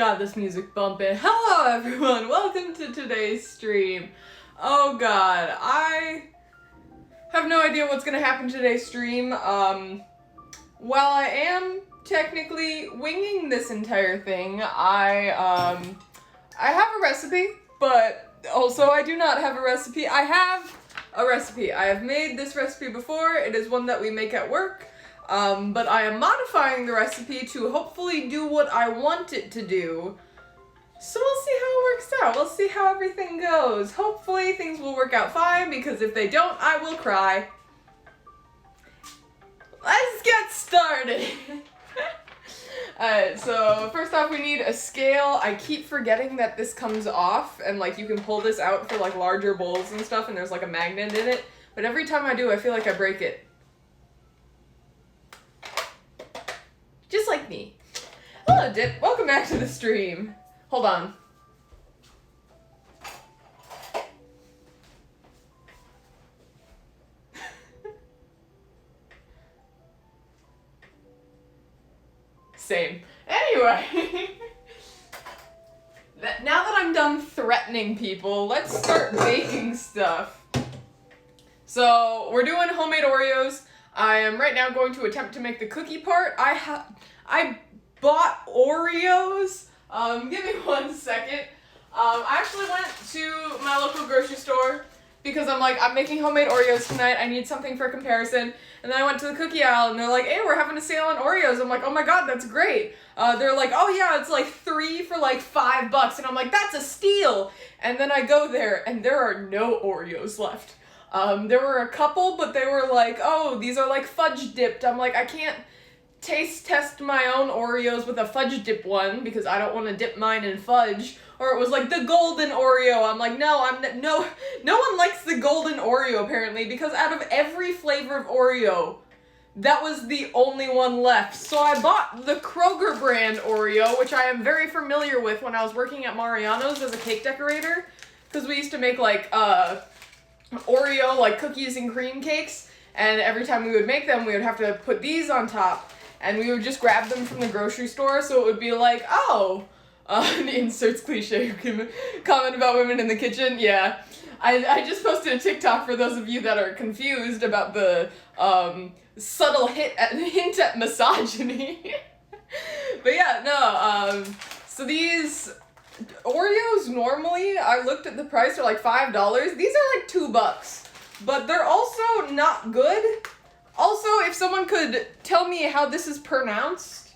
got this music bumping. Hello everyone, welcome to today's stream. Oh god, I have no idea what's gonna happen today's stream. While I am technically winging this entire thing, I have a recipe, but also I do not have a recipe. I have a recipe. I have made this recipe before. It is one that we make at work. But I am modifying the recipe to hopefully do what I want it to do. So we'll see how it works out. We'll see how everything goes. Hopefully things will work out fine, because if they don't, I will cry. Let's get started. Alright, so first off we need a scale. I keep forgetting that this comes off, and like you can pull this out for like larger bowls and stuff, and there's like a magnet in it. But every time I do, I feel like I break it. Just like me. Hello, Dip. Welcome back to the stream. Hold on. Same. Anyway. Now that I'm done threatening people, let's start baking stuff. So, we're doing homemade Oreos. I am right now going to attempt to make the cookie part. I bought Oreos. Give me 1 second. I actually went to my local grocery store because I'm like, I'm making homemade Oreos tonight. I need something for comparison. And then I went to the cookie aisle and they're like, hey, we're having a sale on Oreos. I'm like, oh my god, that's great. They're like, oh yeah, it's like 3 for like $5. And I'm like, that's a steal. And then I go there and there are no Oreos left. There were a couple, but they were like, oh, these are like fudge dipped. I'm like, I can't taste test my own Oreos with a fudge dip one because I don't want to dip mine in fudge. Or it was like the golden Oreo. I'm like, no, no one likes the golden Oreo apparently, because out of every flavor of Oreo, that was the only one left. So I bought the Kroger brand Oreo, which I am very familiar with when I was working at Mariano's as a cake decorator, because we used to make like Oreo like cookies and cream cakes, and every time we would make them we would have to put these on top, and we would just grab them from the grocery store, so it would be like, oh, inserts cliche comment about women in the kitchen. Yeah, I just posted a TikTok for those of you that are confused about the subtle hint at misogyny. But yeah, no, so these Oreos normally, I looked at the price, are like $5. These are like $2, but they're also not good. Also, if someone could tell me how this is pronounced.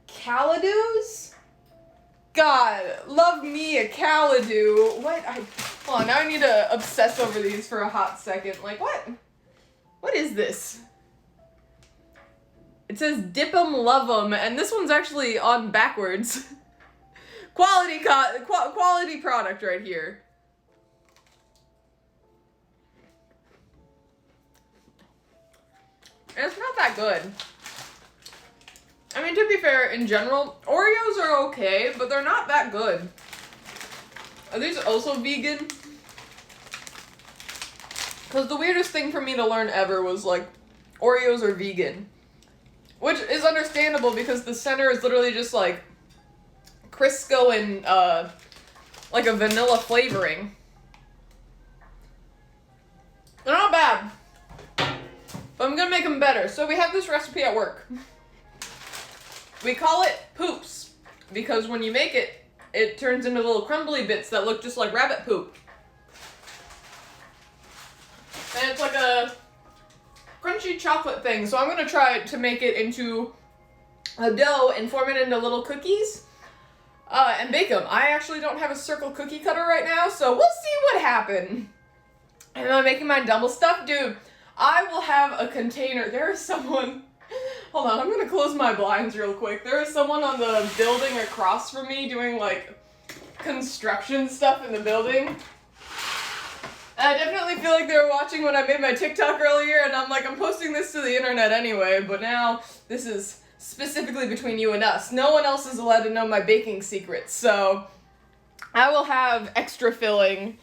Caladoos? God, love me a Caladu. What? Hold on, now I need to obsess over these for a hot second. Like, what? What is this? It says dip 'em, love 'em, and this one's actually on backwards. Quality product right here. It's not that good. I mean, to be fair, in general, Oreos are okay, but they're not that good. Are these also vegan? Because the weirdest thing for me to learn ever was, like, Oreos are vegan. Which is understandable because the center is literally just, like, Crisco and, like a vanilla flavoring. They're not bad. But I'm gonna make them better. So we have this recipe at work. We call it poops, because when you make it, it turns into little crumbly bits that look just like rabbit poop. And it's like a crunchy chocolate thing. So I'm gonna try to make it into a dough and form it into little cookies. And bake them. I actually don't have a circle cookie cutter right now, so we'll see what happens. And I'm making mine double stuffed. Dude, I will have a container. There is someone... Hold on, I'm gonna close my blinds real quick. There is someone on the building across from me doing, like, construction stuff in the building. And I definitely feel like they were watching when I made my TikTok earlier, and I'm like, I'm posting this to the internet anyway, but now this is specifically between you and us. No one else is allowed to know my baking secrets, so I will have extra filling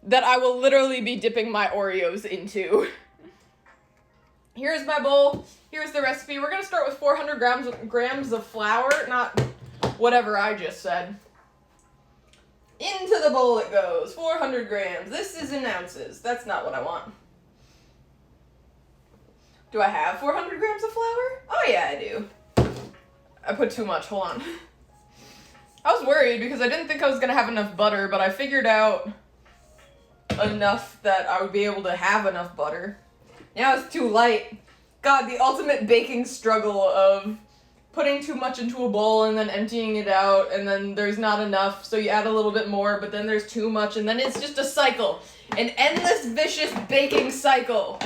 that I will literally be dipping my Oreos into. Here's my bowl. Here's the recipe. We're gonna start with 400 grams of flour, not whatever I just said. Into the bowl it goes. 400 grams. This is in ounces. That's not what I want. Do I have 400 grams of flour? Oh yeah, I do. I put too much. Hold on. I was worried because I didn't think I was going to have enough butter, but I figured out enough that I would be able to have enough butter. Now it's too light. God, the ultimate baking struggle of putting too much into a bowl and then emptying it out, and then there's not enough, so you add a little bit more, but then there's too much, and then it's just a cycle. An endless, vicious baking cycle.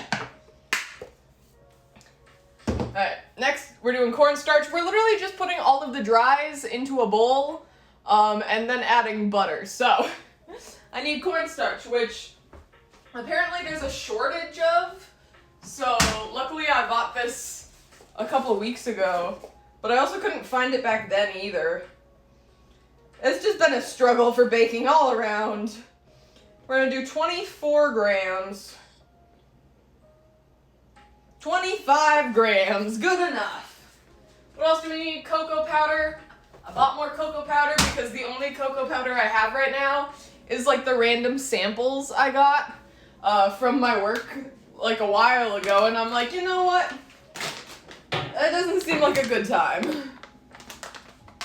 Alright, next we're doing cornstarch. We're literally just putting all of the dries into a bowl, and then adding butter. So, I need cornstarch, which apparently there's a shortage of. So, luckily I bought this a couple weeks ago, but I also couldn't find it back then either. It's just been a struggle for baking all around. We're gonna do 24 grams. 25 grams, good enough. What else do we need? Cocoa powder. I bought more cocoa powder because the only cocoa powder I have right now is like the random samples I got from my work like a while ago, and I'm like, you know what? That doesn't seem like a good time.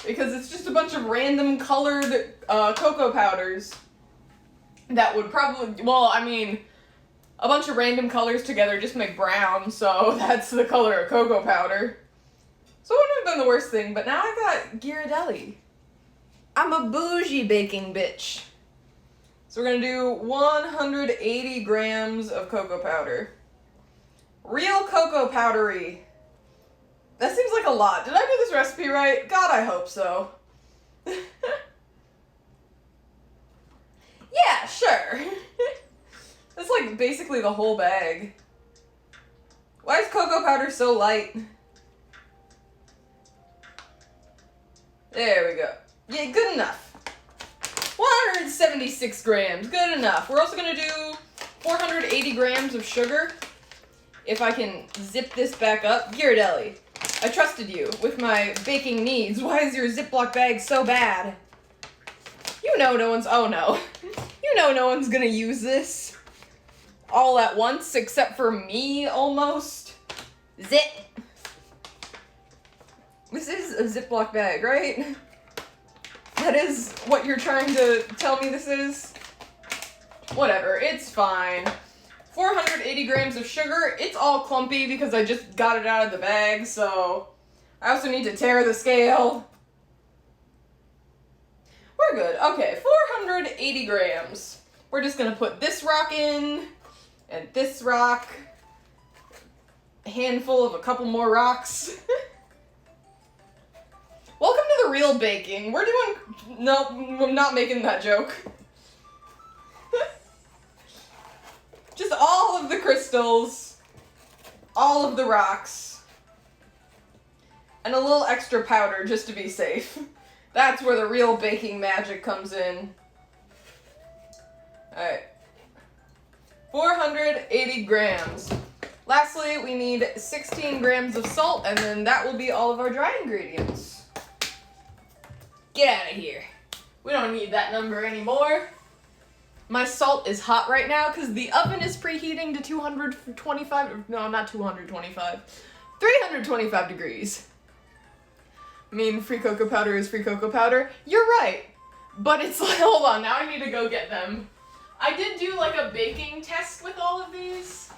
Because it's just a bunch of random colored cocoa powders that would probably, well, I mean, a bunch of random colors together just make brown, so that's the color of cocoa powder. So it wouldn't have been the worst thing, but now I got Ghirardelli. I'm a bougie baking bitch. So we're gonna do 180 grams of cocoa powder. Real cocoa powdery. That seems like a lot. Did I do this recipe right? God, I hope so. Yeah, sure. That's like basically the whole bag. Why is cocoa powder so light? There we go. Yeah, good enough. 176 grams, good enough. We're also gonna do 480 grams of sugar. If I can zip this back up. Ghirardelli, I trusted you with my baking needs. Why is your Ziploc bag so bad? You know no one's, oh no. You know no one's gonna use this all at once except for me, almost. Zip. This is a Ziploc bag, right? That is what you're trying to tell me this is? Whatever, it's fine. 480 grams of sugar. It's all clumpy because I just got it out of the bag, so I also need to tear the scale. We're good. Okay, 480 grams. We're just gonna put this rock in, and this rock, a handful of a couple more rocks. Welcome to the real baking. We're doing, nope, I'm not making that joke. Just all of the crystals, all of the rocks, and a little extra powder just to be safe. That's where the real baking magic comes in. Alright. 480 grams. Lastly, we need 16 grams of salt, and then that will be all of our dry ingredients. Get out of here. We don't need that number anymore. My salt is hot right now because the oven is preheating to 225, no, not 225, 325 degrees. I mean, free cocoa powder is free cocoa powder. You're right. But it's like, hold on, now I need to go get them. I did do like a baking test with all of these.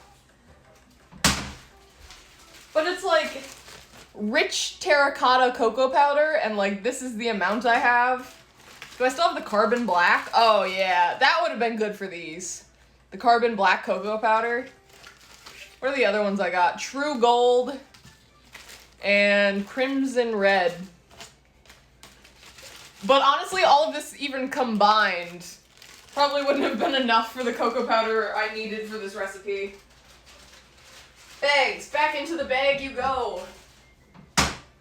But it's like rich terracotta cocoa powder, and like this is the amount I have. Do I still have the carbon black? Oh yeah, that would have been good for these. The carbon black cocoa powder. What are the other ones I got? True gold and crimson red. But honestly, all of this even combined probably wouldn't have been enough for the cocoa powder I needed for this recipe. Bags, back into the bag you go.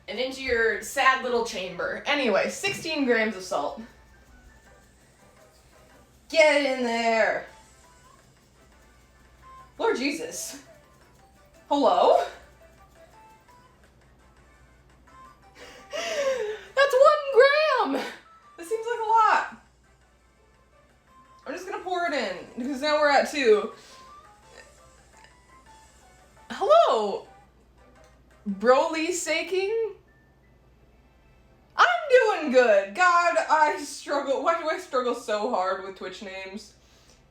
And into your sad little chamber. Anyway, 16 grams of salt. Get in there. Lord Jesus. Hello? That's 1 gram! because now we're at 2. Hello, Broly Saking? I'm doing good. God, I struggle. Why do I struggle so hard with Twitch names?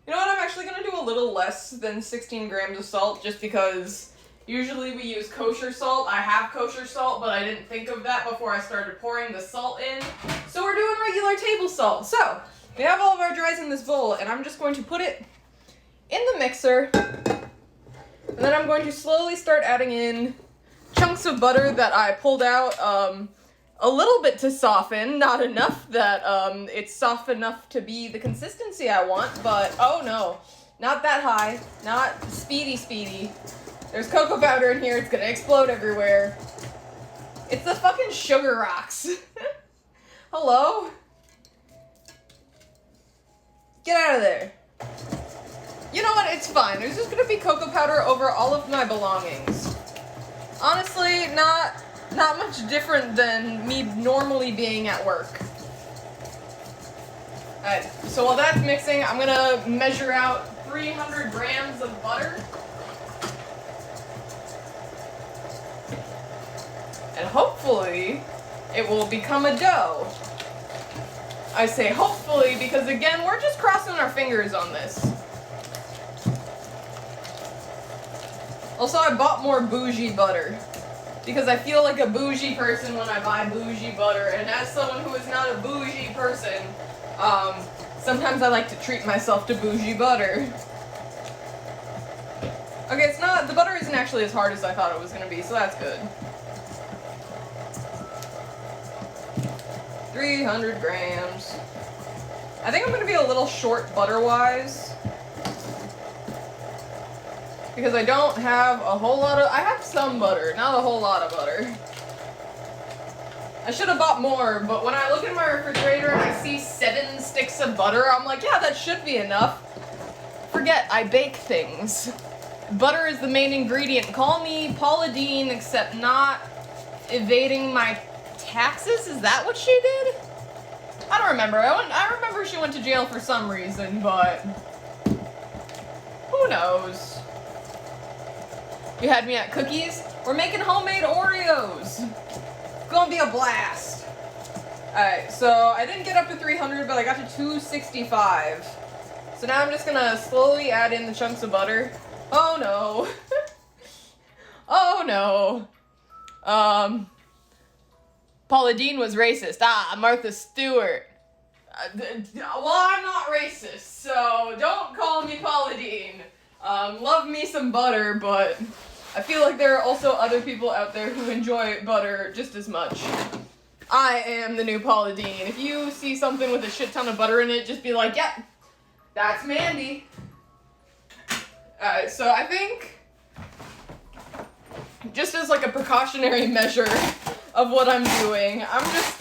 You know what, I'm actually gonna do a little less than 16 grams of salt, just because usually we use kosher salt. I have kosher salt, but I didn't think of that before I started pouring the salt in. So we're doing regular table salt. So, we have all of our dries in this bowl, and I'm just going to put it in the mixer. And then I'm going to slowly start adding in chunks of butter that I pulled out, a little bit to soften, not enough that it's soft enough to be the consistency I want, but oh no, not that high, not speedy. There's cocoa powder in here, it's gonna explode everywhere. It's the fucking sugar rocks. Hello? Get out of there. You know what, it's fine. There's just gonna be cocoa powder over all of my belongings. Honestly, not much different than me normally being at work. Alright, so while that's mixing, I'm gonna measure out 300 grams of butter. And hopefully, it will become a dough. I say hopefully because, again, we're just crossing our fingers on this. Also, I bought more bougie butter. Because I feel like a bougie person when I buy bougie butter, and as someone who is not a bougie person, sometimes I like to treat myself to bougie butter. Okay, the butter isn't actually as hard as I thought it was gonna be, so that's good. 300 grams. I think I'm gonna be a little short butter-wise. Because I don't have a whole lot of, I have some butter, not a whole lot of butter. I should have bought more, but when I look in my refrigerator and I see 7 sticks of butter, I'm like, yeah, that should be enough. Forget, I bake things. Butter is the main ingredient. Call me Paula Deen, except not evading my taxes? Is that what she did? I don't remember. I remember she went to jail for some reason, but who knows? You had me at cookies? We're making homemade Oreos! It's gonna be a blast! Alright, so I didn't get up to 300, but I got to 265. So now I'm just gonna slowly add in the chunks of butter. Oh no! Oh no! Paula Deen was racist. Martha Stewart. Well, I'm not racist, so don't call me Paula Deen. Love me some butter, but I feel like there are also other people out there who enjoy butter just as much. I am the new Paula Deen. If you see something with a shit ton of butter in it, just be like, yep, that's Mandy. Alright, so I think, just as like a precautionary measure of what I'm doing, I'm just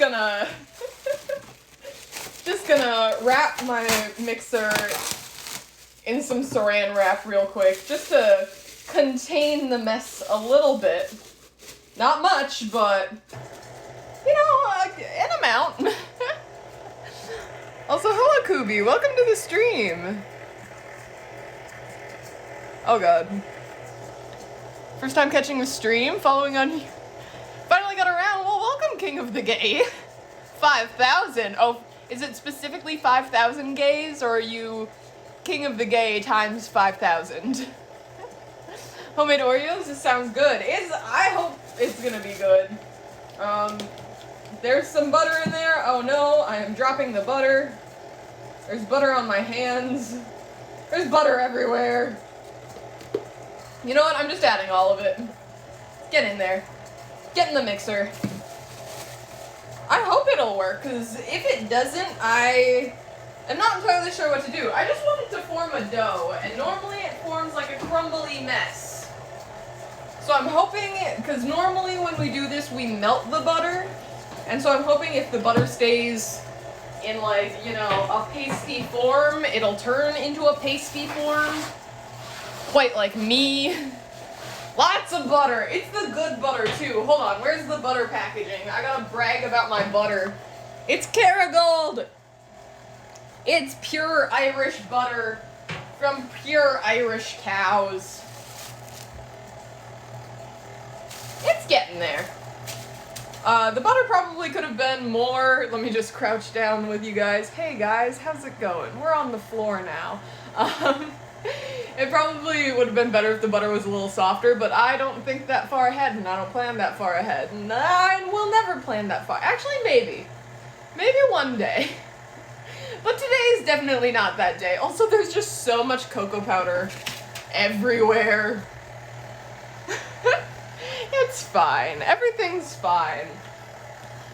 gonna wrap my mixer in some saran wrap real quick, just to contain the mess a little bit. Not much, but, you know, an amount. Also, hello Kubi, welcome to the stream. Oh god. First time catching the stream, following on, finally got around, well welcome King of the Gay. 5,000, oh, is it specifically 5,000 gays, or are you King of the Gay times 5,000. Homemade Oreos, this sounds good. I hope it's gonna be good. There's some butter in there. Oh no, I am dropping the butter. There's butter on my hands. There's butter everywhere. You know what, I'm just adding all of it. Get in there. Get in the mixer. I hope it'll work, because if it doesn't, I'm not entirely sure what to do. I just want it to form a dough, and normally it forms like a crumbly mess. So I'm hoping, because normally when we do this, we melt the butter, and so I'm hoping if the butter stays in like, you know, a pasty form, it'll turn into a pasty form. Quite like me. Lots of butter. It's the good butter too. Hold on, where's the butter packaging? I gotta brag about my butter. It's Kerrygold! It's pure Irish butter from pure Irish cows. It's getting there. The butter probably could have been more. Let me just crouch down with you guys. Hey guys, how's it going? We're on the floor now. It probably would have been better if the butter was a little softer, but I don't think that far ahead, and I don't plan that far ahead, and I will never plan that far. Actually, maybe. Maybe one day. But today is definitely not that day. Also, there's just so much cocoa powder everywhere. It's fine. Everything's fine.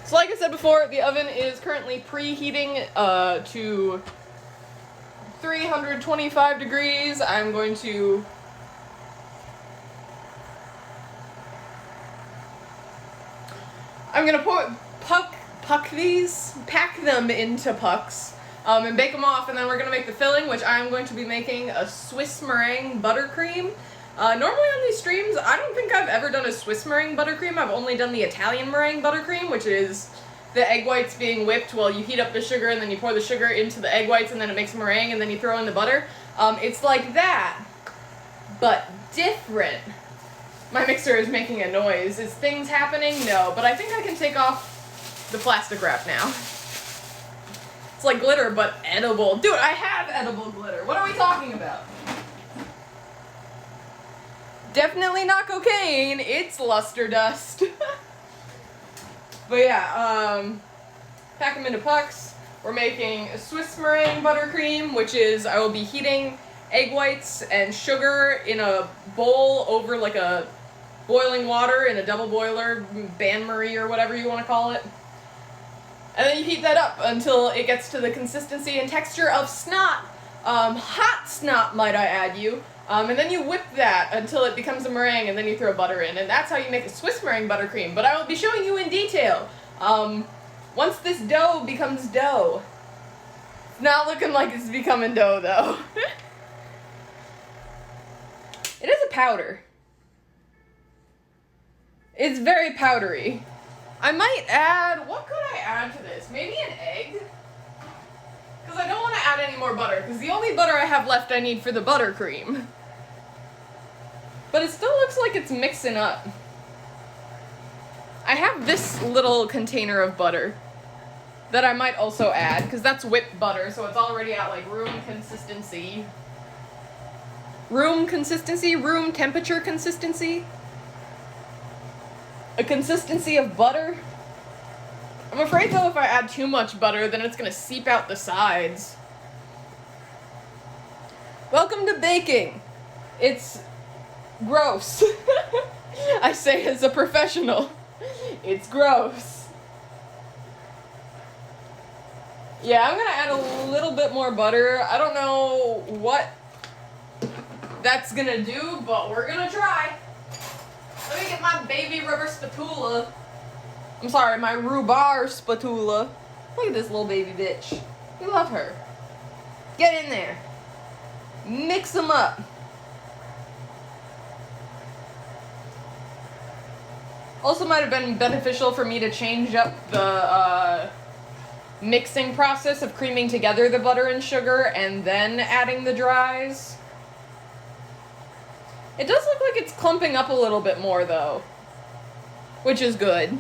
So like I said before, the oven is currently preheating to 325 degrees. I'm going to pack them into pucks, and bake them off, and then we're gonna make the filling, which I'm going to be making a Swiss meringue buttercream. Normally on these streams, I don't think I've ever done a Swiss meringue buttercream. I've only done the Italian meringue buttercream, which is the egg whites being whipped while you heat up the sugar, and then you pour the sugar into the egg whites, and then it makes meringue, and then you throw in the butter. It's like that, but different. My mixer is making a noise. Is things happening? No, but I think I can take off the plastic wrap now. It's like glitter, but edible. Dude, I have edible glitter. What are we talking about? Definitely not cocaine, it's luster dust. But yeah, pack them into pucks. We're making a Swiss meringue buttercream, which is, I will be heating egg whites and sugar in a bowl over like a boiling water in a double boiler, bain-marie or whatever you want to call it. And then you heat that up until it gets to the consistency and texture of snot. Hot snot, might I add you. And then you whip that until it becomes a meringue, and then you throw butter in, and that's how you make a Swiss meringue buttercream. But I will be showing you in detail once this dough becomes dough. It's not looking like it's becoming dough, though. It is a powder. It's very powdery. I might add, what could I add to this? Maybe an egg? Because I don't want to add any more butter, because the only butter I have left I need for the buttercream. But it still looks like it's mixing up. I have this little container of butter that I might also add, because that's whipped butter, so it's already at like room consistency. Room consistency? Room temperature consistency? A consistency of butter? I'm afraid though if I add too much butter, then it's gonna seep out the sides. Welcome to baking. It's gross. I say as a professional. It's gross. Yeah, I'm gonna add a little bit more butter. I don't know what that's gonna do, but we're gonna try. Let me get my baby rubber spatula. I'm sorry, my rhubarb spatula. Look at this little baby bitch. We love her. Get in there. Mix them up. Also might have been beneficial for me to change up the mixing process of creaming together the butter and sugar and then adding the dries. It does look like it's clumping up a little bit more though, which is good.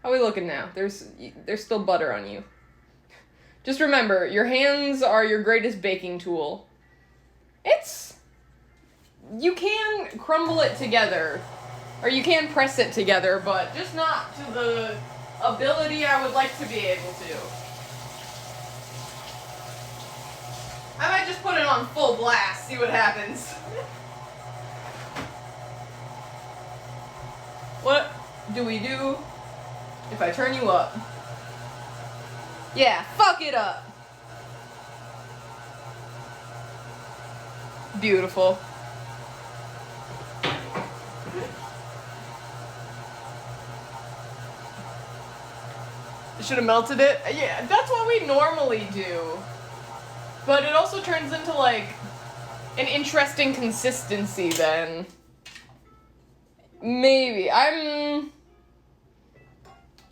How are we looking now? There's still butter on you. Just remember, your hands are your greatest baking tool. You can crumble it together, or you can press it together, but just not to the ability I would like to be able to. I might just put it on full blast, see what happens. What do we do if I turn you up? Yeah, fuck it up. Beautiful. Should have melted it? Yeah, that's what we normally do. But it also turns into like an interesting consistency then. Maybe.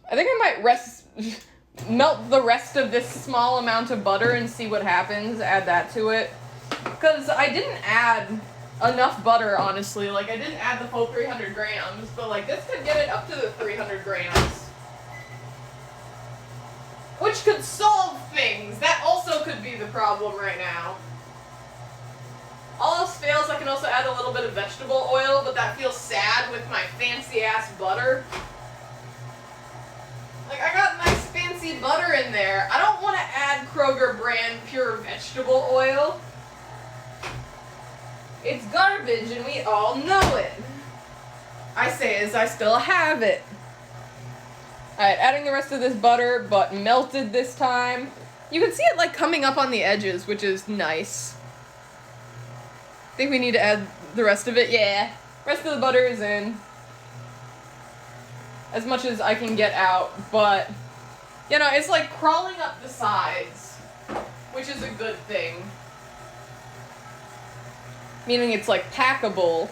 I think I might melt the rest of this small amount of butter and see what happens, add that to it. Because I didn't add enough butter, honestly. Like, I didn't add the full 300 grams, but, like, this could get it up to the 300 grams. Which could solve things. That also could be the problem right now. All else fails, I can also add a little bit of vegetable oil, but that feels sad with my fancy-ass butter. Like, I got nice fancy butter in there. I don't want to add Kroger brand pure vegetable oil. It's garbage and we all know it. I say as I still have it. Alright, adding the rest of this butter, but melted this time. You can see it like coming up on the edges, which is nice. Think we need to add the rest of it? Yeah. Rest of the butter is in. As much as I can get out, but, you know, it's like crawling up the sides, which is a good thing. Meaning it's like packable.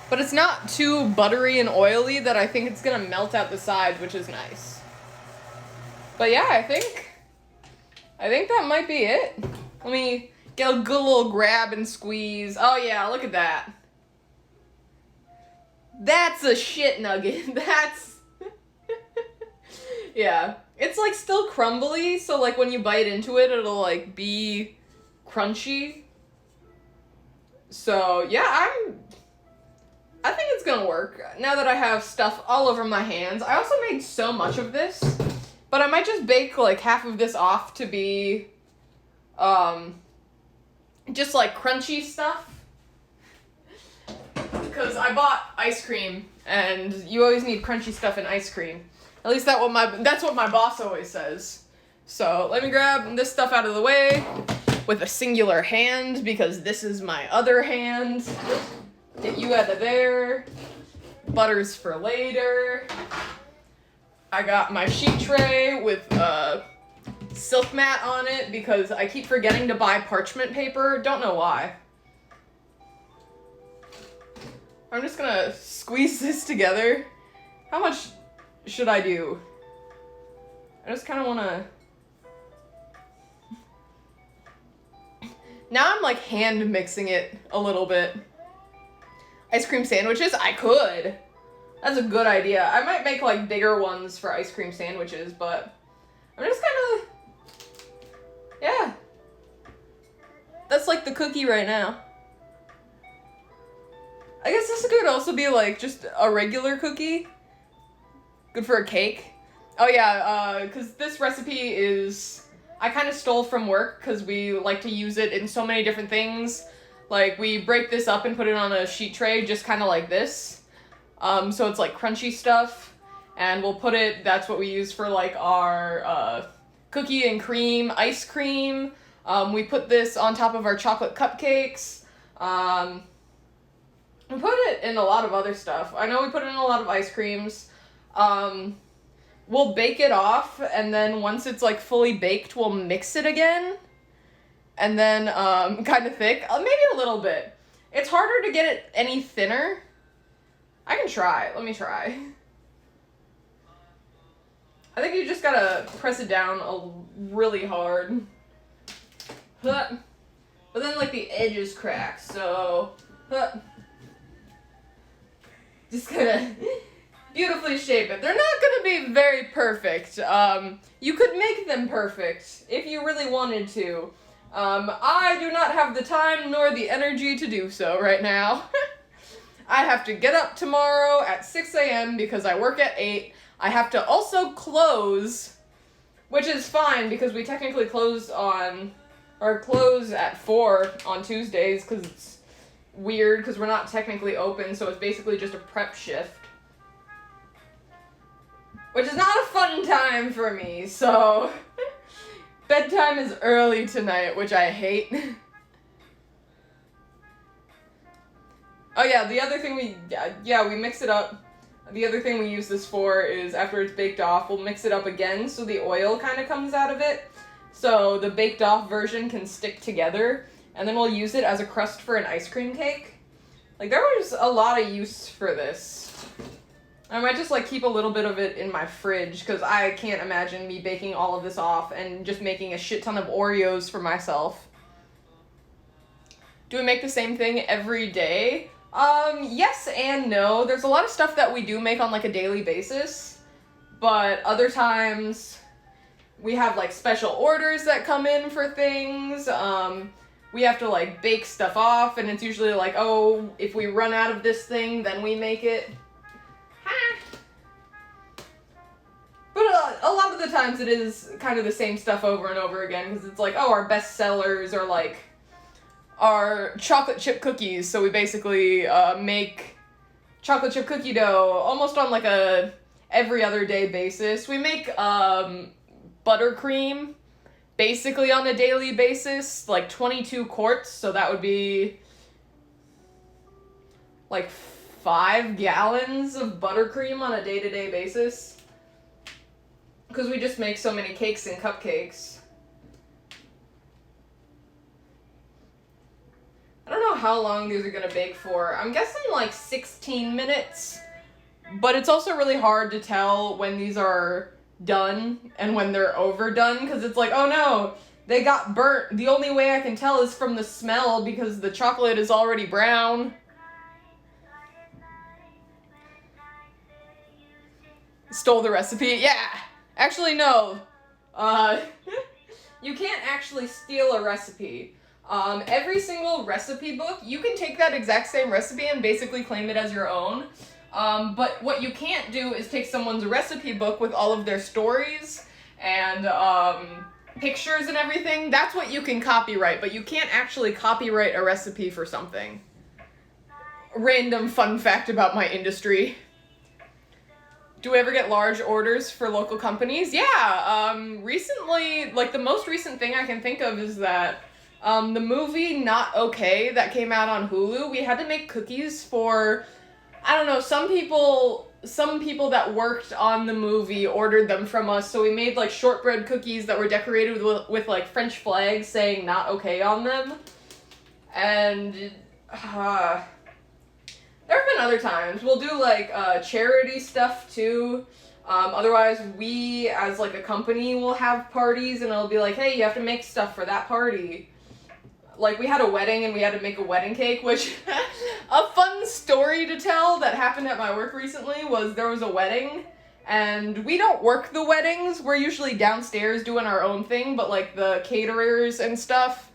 But it's not too buttery and oily that I think it's gonna melt out the sides, which is nice. But yeah, I think that might be it. Let me get a good little grab and squeeze. Oh yeah, look at that. That's a shit nugget. That's... yeah. It's like still crumbly, so like when you bite into it, it'll like be crunchy. So yeah, I think it's gonna work. Now that I have stuff all over my hands. I also made so much of this, but I might just bake like half of this off to be just like crunchy stuff. Because I bought ice cream, and you always need crunchy stuff in ice cream. At least that's what my boss always says. So let me grab this stuff out of the way with a singular hand, because this is my other hand. Get you out of there. Butter's for later. I got my sheet tray with a silk mat on it, because I keep forgetting to buy parchment paper. Don't know why. I'm just gonna squeeze this together. How much should I do? I just kind of want to... Now I'm like hand mixing it a little bit. Ice cream sandwiches? I could. That's a good idea. I might make like bigger ones for ice cream sandwiches, but I'm just kind of... yeah. That's like the cookie right now. I guess this could also be like just a regular cookie. Good for a cake. Oh yeah, because this recipe is, I kind of stole from work because we like to use it in so many different things. Like we break this up and put it on a sheet tray just kind of like this. So it's like crunchy stuff. And we'll put it, that's what we use for like our cookie and cream ice cream. We put this on top of our chocolate cupcakes. We put it in a lot of other stuff. I know we put it in a lot of ice creams. We'll bake it off, and then once it's like fully baked, we'll mix it again. And then kind of thick, maybe a little bit. It's harder to get it any thinner. I can try. Let me try. I think you just gotta press it down really hard. But then like the edges crack, so... just gonna beautifully shape it. They're not gonna be very perfect. You could make them perfect if you really wanted to. I do not have the time nor the energy to do so right now. I have to get up tomorrow at 6 a.m. because I work at 8. I have to also close, which is fine because we technically close at 4 on Tuesdays because it's weird because we're not technically open, so it's basically just a prep shift. Which is not a fun time for me, so bedtime is early tonight, which I hate. Oh yeah, the other thing we mix it up. The other thing we use this for is after it's baked off, we'll mix it up again so the oil kind of comes out of it. So the baked off version can stick together. And then we'll use it as a crust for an ice cream cake. Like, there was a lot of use for this. I might just, like, keep a little bit of it in my fridge, because I can't imagine me baking all of this off and just making a shit ton of Oreos for myself. Do we make the same thing every day? Yes and no. There's a lot of stuff that we do make on, like, a daily basis, but other times we have, like, special orders that come in for things. We have to, like, bake stuff off, and it's usually like, oh, if we run out of this thing, then we make it. But a lot of the times it is kind of the same stuff over and over again, because it's like, oh, our best sellers are, like, our chocolate chip cookies, so we basically make chocolate chip cookie dough almost on, like, a every other day basis. We make buttercream basically on a daily basis, like 22 quarts, so that would be like 5 gallons of buttercream on a day-to-day basis, because we just make so many cakes and cupcakes. I don't know how long these are gonna bake for. I'm guessing like 16 minutes, but it's also really hard to tell when these are done and when they're overdone, because it's like, oh no, they got burnt. The only way I can tell is from the smell, because the chocolate is already brown. Stole the recipe? Yeah! Actually, no. You can't actually steal a recipe. Every single recipe book, you can take that exact same recipe and basically claim it as your own. But what you can't do is take someone's recipe book with all of their stories and pictures and everything. That's what you can copyright, but you can't actually copyright a recipe for something. Random fun fact about my industry. Do we ever get large orders for local companies? Yeah, recently, like the most recent thing I can think of is that the movie Not Okay that came out on Hulu, we had to make cookies for, I don't know, some people that worked on the movie ordered them from us, so we made like shortbread cookies that were decorated with like French flags saying Not Okay on them. And there have been other times. We'll do like charity stuff too. Otherwise, we as like a company will have parties and it'll be like, hey, you have to make stuff for that party. Like, we had a wedding and we had to make a wedding cake, which, a fun story to tell that happened at my work recently was there was a wedding, and we don't work the weddings. We're usually downstairs doing our own thing, but, like, the caterers and stuff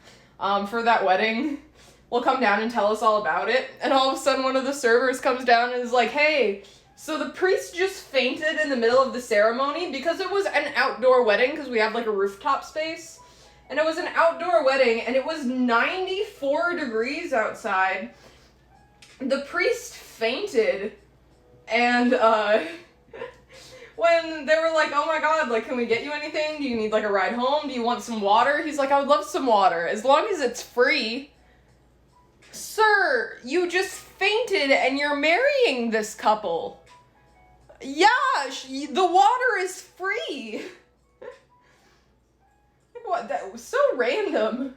for that wedding will come down and tell us all about it, and all of a sudden one of the servers comes down and is like, hey, so the priest just fainted in the middle of the ceremony because it was an outdoor wedding, because we have, like, a rooftop space. And it was an outdoor wedding, and it was 94 degrees outside. The priest fainted, and, when they were like, oh my god, like, can we get you anything? Do you need, like, a ride home? Do you want some water? He's like, I would love some water, as long as it's free. Sir, you just fainted, and you're marrying this couple. Yeah, the water is free. What? That was so random.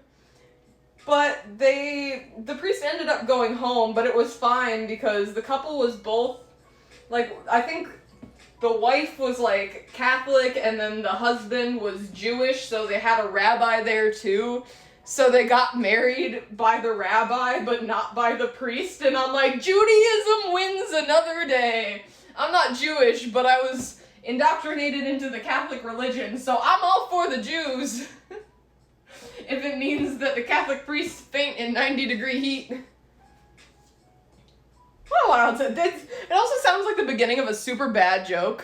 But the priest ended up going home, but it was fine because the couple was both, like, I think the wife was, like, Catholic and then the husband was Jewish, so they had a rabbi there too. So they got married by the rabbi, but not by the priest, and I'm like, Judaism wins another day. I'm not Jewish, but I was indoctrinated into the Catholic religion, so I'm all for the Jews. If it means that the Catholic priests faint in 90-degree heat. What a wild time. It also sounds like the beginning of a super bad joke.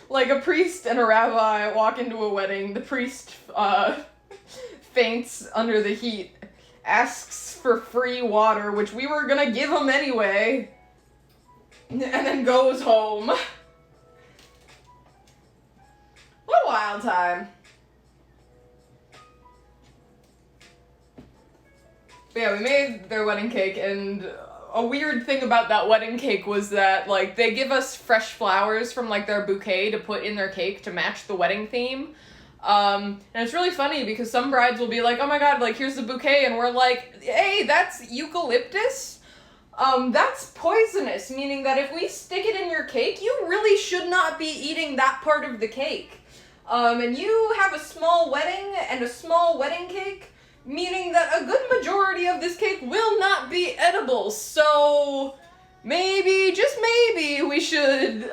Like a priest and a rabbi walk into a wedding. The priest faints under the heat, asks for free water, which we were gonna give him anyway, and then goes home. What a wild time. But yeah, we made their wedding cake, and a weird thing about that wedding cake was that, like, they give us fresh flowers from, like, their bouquet to put in their cake to match the wedding theme. And it's really funny because some brides will be like, oh my god, like, here's the bouquet, and we're like, hey, that's eucalyptus? That's poisonous, meaning that if we stick it in your cake, you really should not be eating that part of the cake. And you have a small wedding and a small wedding cake, meaning that a good majority of this cake will not be edible, so maybe, just maybe, we should,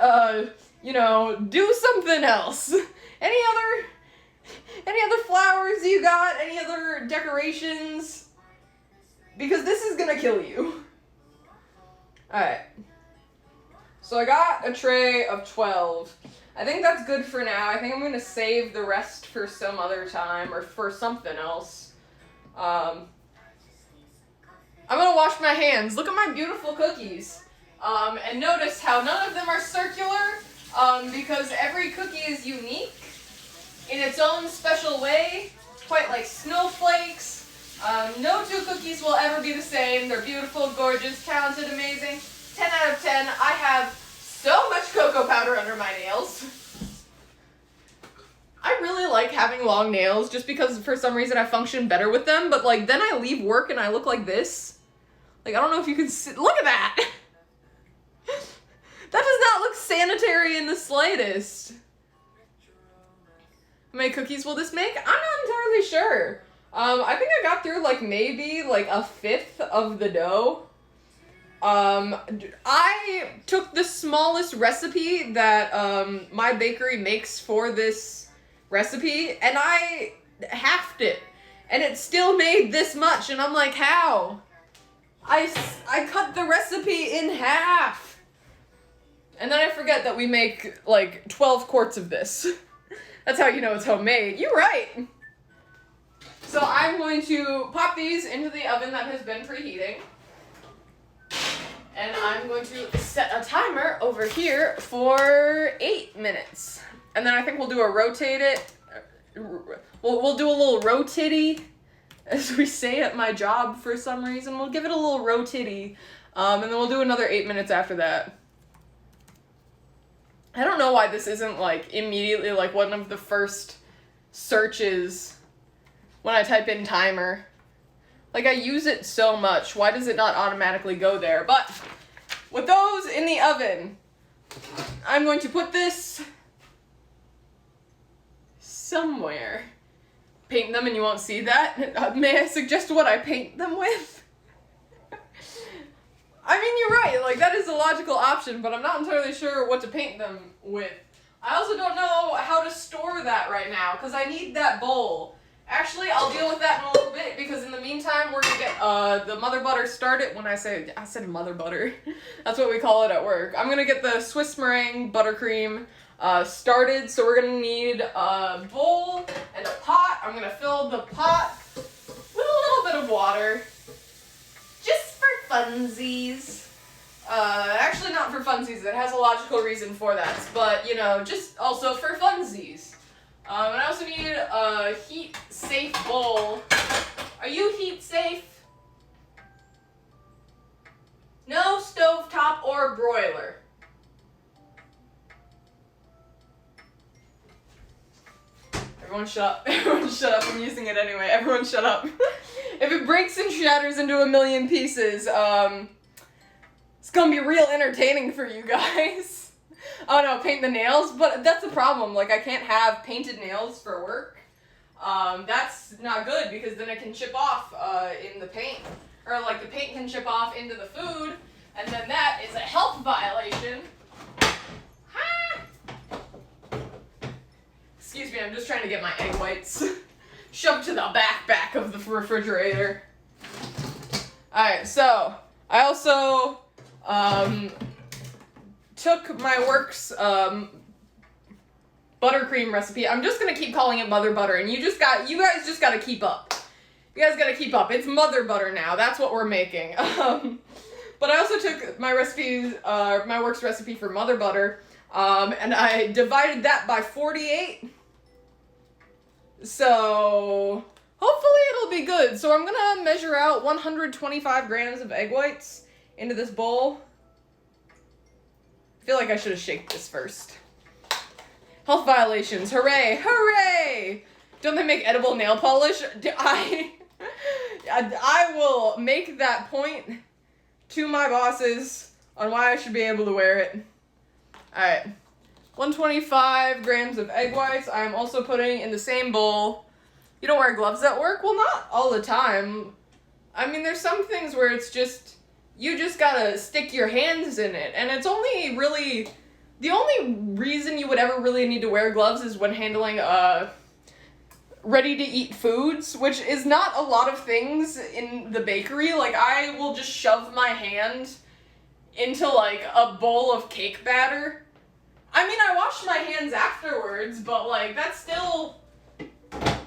do something else. Any other flowers you got? Any other decorations? Because this is gonna kill you. Alright. So I got a tray of 12. I think that's good for now. I think I'm gonna save the rest for some other time or for something else. I'm gonna wash my hands. Look at my beautiful cookies. And notice how none of them are circular, because every cookie is unique in its own special way, quite like snowflakes. No two cookies will ever be the same. They're beautiful, gorgeous, talented, amazing. 10 out of 10. I have so much cocoa powder under my nails. I really like having long nails just because for some reason I function better with them, but like then I leave work and I look like this. Like, I don't know if you can see. Look at that! That does not look sanitary in the slightest. How many cookies will this make? I'm not entirely sure. I think I got through like maybe like a fifth of the dough. I took the smallest recipe that my bakery makes for this recipe and I halved it and it still made this much and I'm like, how? I cut the recipe in half. And then I forget that we make like 12 quarts of this. That's how you know it's homemade. You're right. So I'm going to pop these into the oven that has been preheating. And I'm going to set a timer over here for 8 minutes. And then I think we'll do a rotate it. We'll do a little rotitty, as we say at my job for some reason. We'll give it a little rotitty. And then we'll do another 8 minutes after that. I don't know why this isn't like immediately like one of the first searches when I type in timer. Like, I use it so much. Why does it not automatically go there? But with those in the oven, I'm going to put this somewhere. Paint them and you won't see that? May I suggest what I paint them with? I mean, you're right, like, that is a logical option, but I'm not entirely sure what to paint them with. I also don't know how to store that right now, because I need that bowl. Actually, I'll deal with that in a little bit, because in the meantime, we're gonna get the mother butter started. When I said mother butter, that's what we call it at work. I'm gonna get the Swiss meringue buttercream started, so we're gonna need a bowl and a pot. I'm gonna fill the pot with a little bit of water. Just for funsies. Actually not for funsies, it has a logical reason for that, but, you know, just also for funsies. And I also need a heat-safe bowl. Are you heat-safe? No stovetop or broiler. Everyone shut up. Everyone shut up. I'm using it anyway. Everyone shut up. If it breaks and shatters into a million pieces, it's gonna be real entertaining for you guys. Oh no, paint the nails? But that's the problem. Like, I can't have painted nails for work. That's not good because then it can chip off in the paint. Or, like, the paint can chip off into the food, and then that is a health violation. Excuse me, I'm just trying to get my egg whites shoved to the back of the refrigerator. Alright, so I also took my work's buttercream recipe. I'm just gonna keep calling it mother butter, and you guys just gotta keep up. You guys gotta keep up. It's mother butter now. That's what we're making. But I also took my my work's recipe for mother butter, and I divided that by 48. So hopefully it'll be good. So I'm gonna measure out 125 grams of egg whites into this bowl. I feel like I should have shaken this first. Health violations, hooray, hooray! Don't they make edible nail polish? I will make that point to my bosses on why I should be able to wear it. Alright, 125 grams of egg whites. I am also putting in the same bowl. You don't wear gloves at work? Well, not all the time. I mean, there's some things where it's just, you just gotta stick your hands in it. And it's only really, the only reason you would ever really need to wear gloves is when handling ready-to-eat foods, which is not a lot of things in the bakery. Like, I will just shove my hand into, like, a bowl of cake batter. I mean, I wash my hands afterwards, but, like, that's still,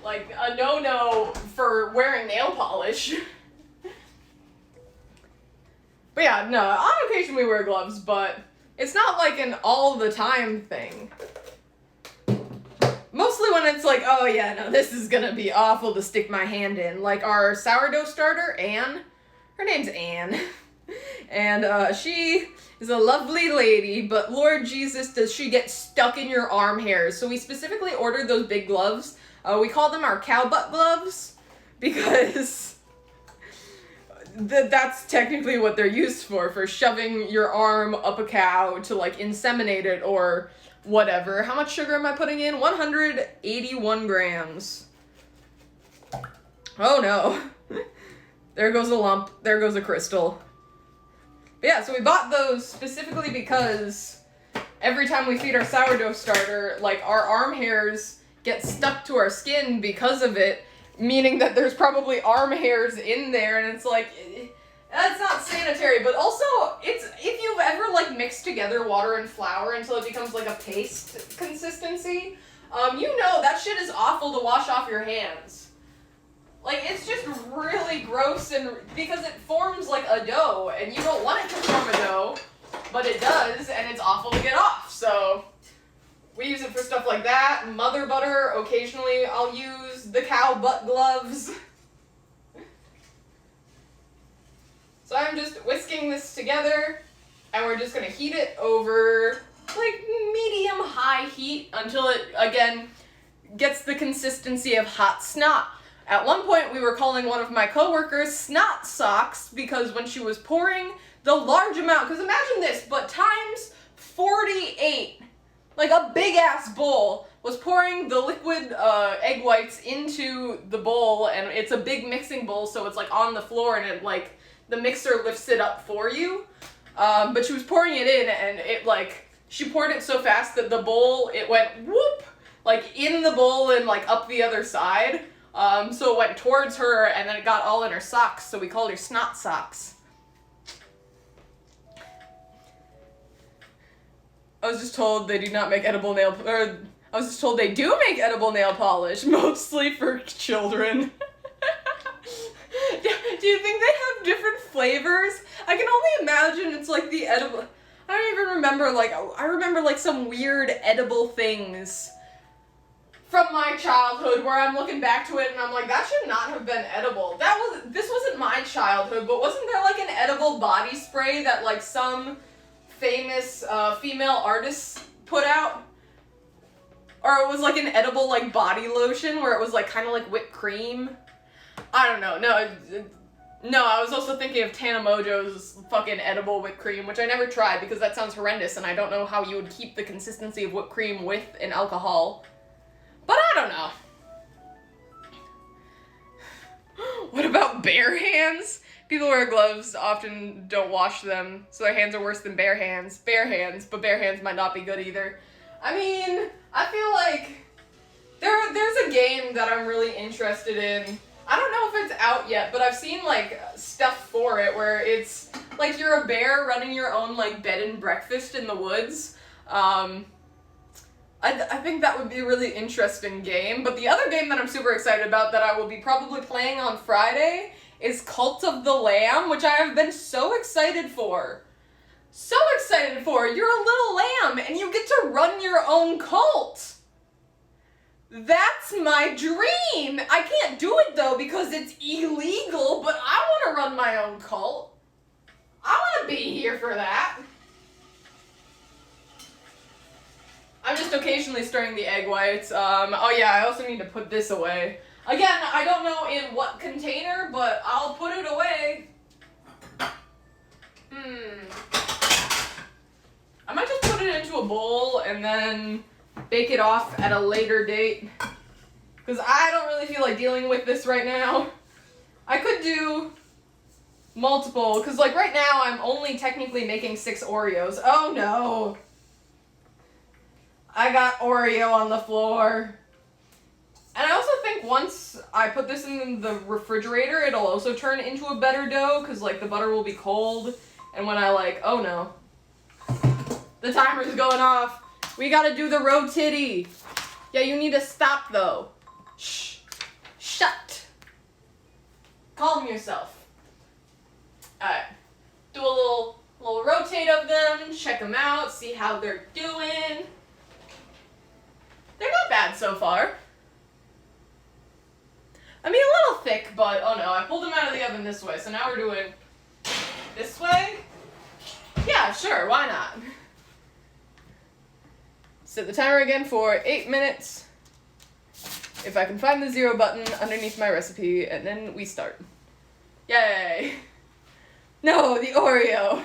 like, a no-no for wearing nail polish. But yeah, no, on occasion we wear gloves, but it's not like an all-the-time thing. Mostly when it's like, oh yeah, no, this is gonna be awful to stick my hand in. Like our sourdough starter, Anne. Her name's Anne. And she is a lovely lady, but Lord Jesus, does she get stuck in your arm hairs. So we specifically ordered those big gloves. We call them our cow butt gloves because that's technically what they're used for shoving your arm up a cow to like inseminate it or whatever. How much sugar am I putting in? 181 grams. Oh no. There goes a lump. There goes a crystal. But yeah, so we bought those specifically because every time we feed our sourdough starter, like our arm hairs get stuck to our skin because of it, meaning that there's probably arm hairs in there, and it's like, that's not sanitary, but also, it's, if you've ever, like, mixed together water and flour until it becomes, like, a paste consistency, you know that shit is awful to wash off your hands. Like, it's just really gross, and because it forms, like, a dough, and you don't want it to form a dough, but it does, and it's awful to get off, so we use it for stuff like that. Mother butter, occasionally I'll use the cow butt gloves. So I'm just whisking this together, and we're just gonna heat it over, like, medium-high heat until it, again, gets the consistency of hot snot. At one point, we were calling one of my coworkers Snot Socks because when she was pouring the large amount, because imagine this, but times 48, like a big-ass bowl, was pouring the liquid egg whites into the bowl, and it's a big mixing bowl, so it's, like, on the floor, and it, like, the mixer lifts it up for you. But she was pouring it in, and it, like, she poured it so fast that the bowl, it went whoop, like, in the bowl and, like, up the other side. So it went towards her, and then it got all in her socks, so we called her Snot Socks. I was just told they do not make edible nail, or I was just told they do make edible nail polish, mostly for children. Do you think they have different flavors? I can only imagine it's like the edible, I don't even remember, like, I remember like some weird edible things from my childhood where I'm looking back to it and I'm like, that should not have been edible. This wasn't my childhood, but wasn't there like an edible body spray that like some famous female artists put out? Or it was like an edible like body lotion where it was like kind of like whipped cream? I don't know. No, I was also thinking of Tana Mojo's fucking edible whipped cream, which I never tried because that sounds horrendous and I don't know how you would keep the consistency of whipped cream with an alcohol. But I don't know. What about bare hands? People wear gloves, often don't wash them, so their hands are worse than bare hands. Bare hands, but bare hands might not be good either. I mean, I feel like there's a game that I'm really interested in. I don't know if it's out yet, but I've seen, like, stuff for it where it's, like, you're a bear running your own, like, bed and breakfast in the woods. I think that would be a really interesting game, but the other game that I'm super excited about that I will be probably playing on Friday is Cult of the Lamb, which I have been so excited for. So excited for! You're a little lamb, and you get to run your own cult! That's my dream! I can't do it, though, because it's illegal, but I want to run my own cult. I want to be here for that. I'm just occasionally stirring the egg whites. Oh yeah, I also need to put this away. Again, I don't know in what container, but I'll put it away. I might just put it into a bowl and then bake it off at a later date. Because I don't really feel like dealing with this right now. I could do multiple, because like right now I'm only technically making 6 Oreos. Oh no! I got Oreo on the floor. And I also think once I put this in the refrigerator, it'll also turn into a better dough, because like the butter will be cold. And when I like, oh no. The timer's going off. We gotta do the rotitty. Yeah, you need to stop though. Shh. Shut. Calm yourself. Alright. Do a little rotate of them, check them out, see how they're doing. They're not bad so far. I mean, a little thick, but oh no, I pulled them out of the oven this way, so now we're doing this way. Yeah, sure, why not? Set the timer again for 8 minutes. If I can find the 0 button underneath my recipe, and then we start. Yay! No, the Oreo!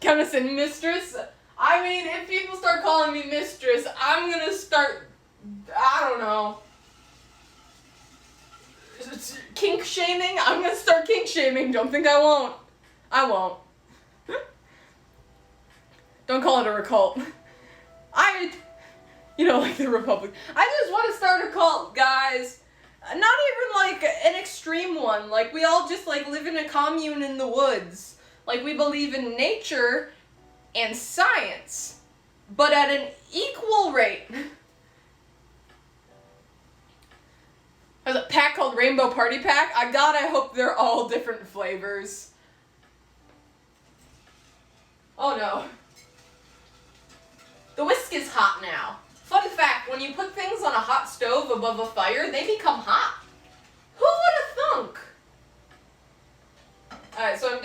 Count us in, mistress. I mean, if people start calling me mistress, I'm gonna start, I don't know, kink shaming? I'm gonna start kink shaming. Don't think I won't. I won't. Don't call it a recult. You know, like the Republic. I just want to start a cult, guys. Not even like an extreme one. Like we all just like live in a commune in the woods. Like we believe in nature and science, but at an equal rate. There's a pack called Rainbow Party Pack. I hope they're all different flavors. Oh no. The whisk is hot now. Fun fact, when you put things on a hot stove above a fire, they become hot. Who would have thunk? Alright, so I'm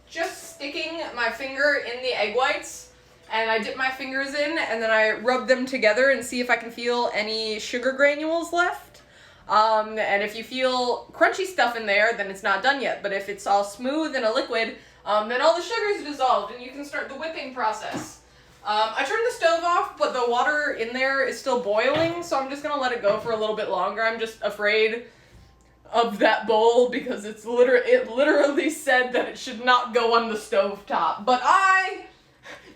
just sticking my finger in the egg whites, and I dip my fingers in, and then I rub them together and see if I can feel any sugar granules left. And if you feel crunchy stuff in there, then it's not done yet. But if it's all smooth and a liquid, then all the sugar's dissolved, and you can start the whipping process. I turned the stove off, but the water in there is still boiling, so I'm just gonna let it go for a little bit longer. I'm just afraid of that bowl because it literally said that it should not go on the stove top. But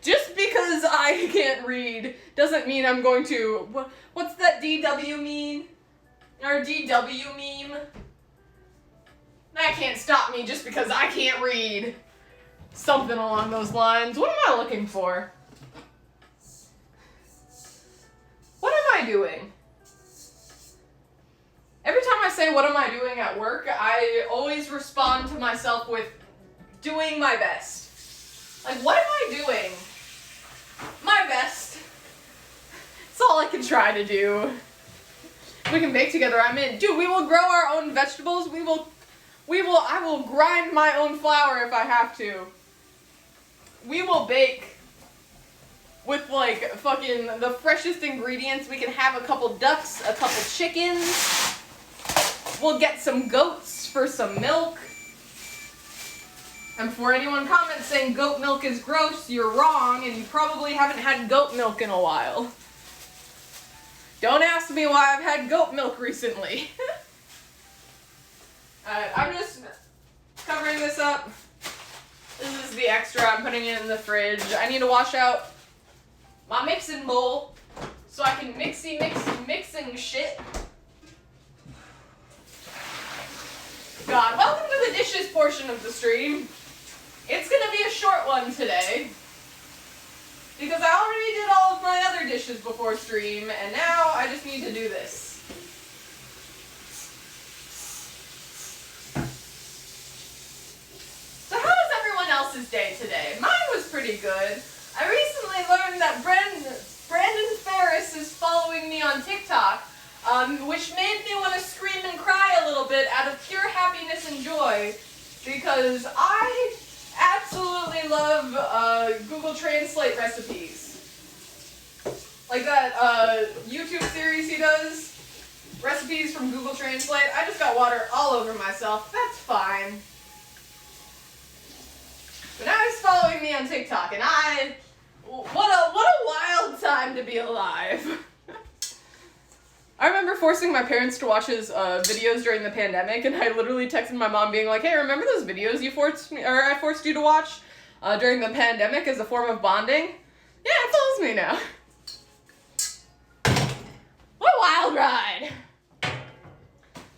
just because I can't read doesn't mean I'm going to, what's that DW mean? Or DW meme? That can't stop me just because I can't read. Something along those lines. What am I looking for? What am I doing? Every time I say what am I doing at work, I always respond to myself with doing my best. Like, what am I doing? My best. It's all I can try to do. We can bake together, I'm in. Dude, we will grow our own vegetables. I will grind my own flour if I have to. We will bake with like fucking the freshest ingredients. We can have a couple ducks, a couple chickens. We'll get some goats for some milk. And for anyone comments saying goat milk is gross, you're wrong, and you probably haven't had goat milk in a while. Don't ask me why I've had goat milk recently. Alright, I'm just covering this up. This is the extra. I'm putting it in the fridge. I need to wash out my mixing bowl so I can mixing shit. God, welcome to the dishes portion of the stream. It's gonna be a short one today because I already did all of my other dishes before stream, and now I just need to do this. So how was everyone else's day today? Mine was pretty good. I recently learned that Brandon Ferris is following me on TikTok, which made me want to scream and cry a little bit out of pure happiness and joy, because I absolutely love Google Translate recipes. Like that YouTube series he does, recipes from Google Translate. I just got water all over myself. That's fine. But now he's following me on TikTok, and what a wild time to be alive. I remember forcing my parents to watch his videos during the pandemic, and I literally texted my mom being like, hey, remember those videos I forced you to watch during the pandemic as a form of bonding? Yeah, it follows me now. What a wild ride.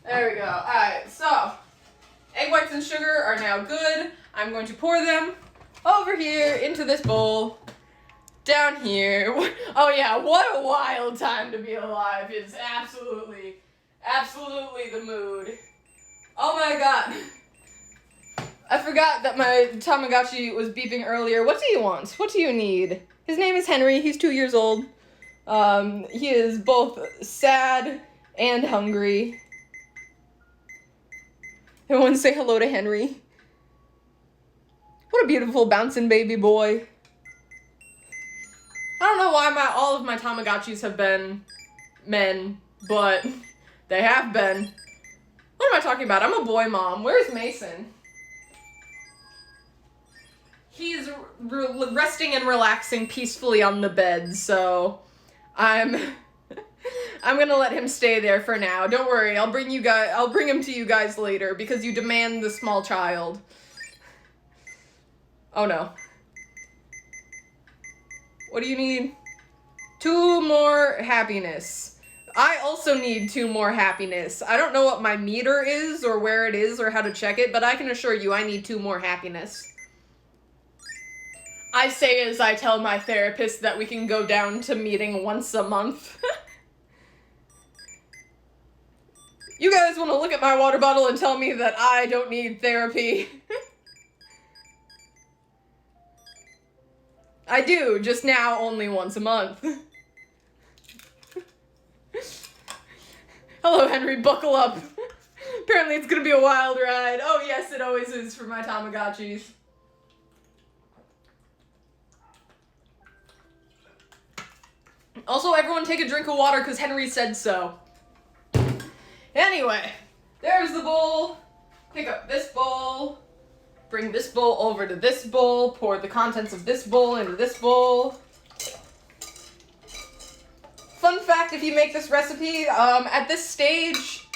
There we go. Alright, so egg whites and sugar are now good. I'm going to pour them over here into this bowl. Down here. Oh yeah, what a wild time to be alive. It's absolutely the mood. Oh my god. I forgot that my Tamagotchi was beeping earlier. What do you want? What do you need? His name is Henry. He's 2 years old. He is both sad and hungry. Everyone say hello to Henry. What a beautiful bouncing baby boy. I don't know why all of my Tamagotchis have been men, but they have been. What am I talking about? I'm a boy mom. Where's Mason? He's resting and relaxing peacefully on the bed, so I'm gonna let him stay there for now. Don't worry, I'll bring him to you guys later because you demand the small child. Oh no. What do you need? 2 more happiness. I also need 2 more happiness. I don't know what my meter is or where it is or how to check it, but I can assure you I need 2 more happiness. I say as I tell my therapist that we can go down to meeting once a month. You guys want to look at my water bottle and tell me that I don't need therapy? I do, just now only once a month. Hello, Henry, buckle up. Apparently it's gonna be a wild ride. Oh yes, it always is for my Tamagotchis. Also, everyone take a drink of water because Henry said so. Anyway, there's the bowl. Pick up this bowl. Bring this bowl over to this bowl. Pour the contents of this bowl into this bowl. Fun fact, if you make this recipe, at this stage,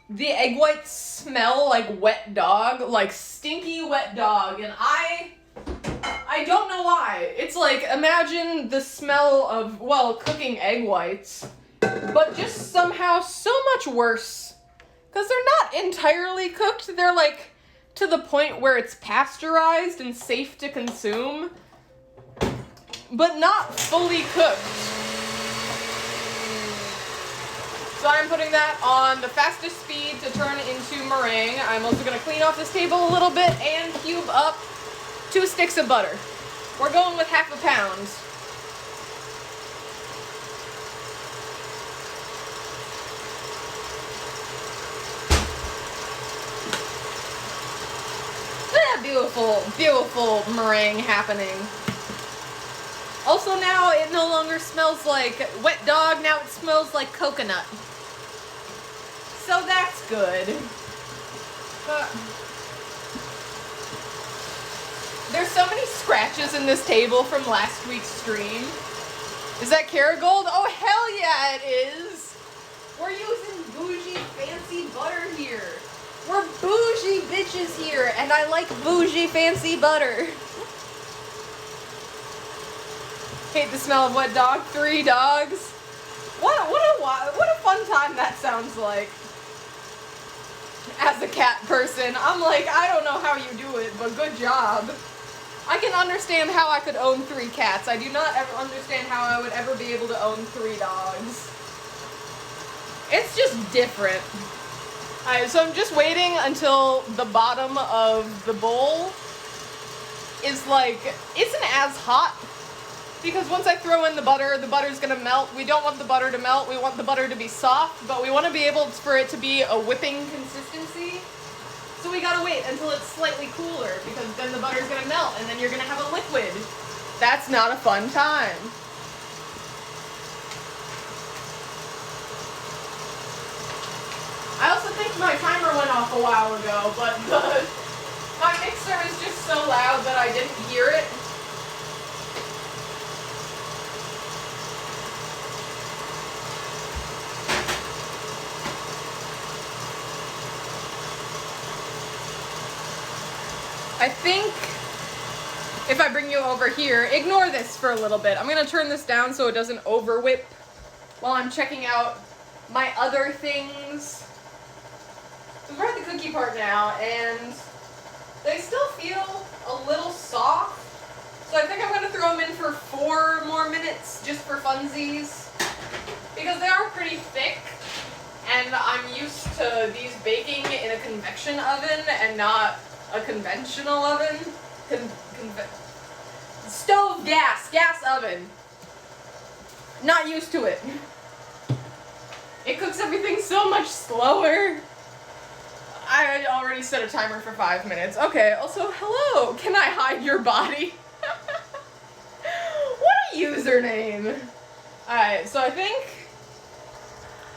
the egg whites smell like wet dog, like stinky wet dog, and I don't know why. It's like, imagine the smell of, well, cooking egg whites, but just somehow so much worse. Because they're not entirely cooked, they're like to the point where it's pasteurized and safe to consume, but not fully cooked. So I'm putting that on the fastest speed to turn into meringue. I'm also going to clean off this table a little bit and cube up 2 sticks of butter. We're going with ½ a pound. Beautiful, beautiful meringue happening. Also now it no longer smells like wet dog, now it smells like coconut. So that's good. But there's so many scratches in this table from last week's stream. Is that Kerrygold? Oh hell yeah it is! We're using bougie fancy butter here. We're bougie bitches here, and I like bougie fancy butter. Hate the smell of wet dog. 3 dogs. What a fun time that sounds like. As a cat person, I'm like, I don't know how you do it, but good job. I can understand how I could own 3 cats. I do not ever understand how I would ever be able to own 3 dogs. It's just different. Alright, so I'm just waiting until the bottom of the bowl is like, isn't as hot, because once I throw in the butter's gonna melt. We don't want the butter to melt, we want the butter to be soft, but we want to be able for it to be a whipping consistency. So we gotta wait until it's slightly cooler, because then the butter's gonna melt, and then you're gonna have a liquid. That's not a fun time. my timer went off a while ago, but my mixer is just so loud that I didn't hear it. I think if I bring you over here, ignore this for a little bit. I'm gonna turn this down so it doesn't over whip while I'm checking out my other things. So we're at the cookie part now, and they still feel a little soft. So I think I'm gonna throw them in for 4 more minutes just for funsies, because they are pretty thick, and I'm used to these baking in a convection oven and not a conventional oven. Stove gas oven. Not used to it. It cooks everything so much slower. I had already set a timer for 5 minutes. Okay, also, hello. Can I hide your body? What a username. Alright, so I think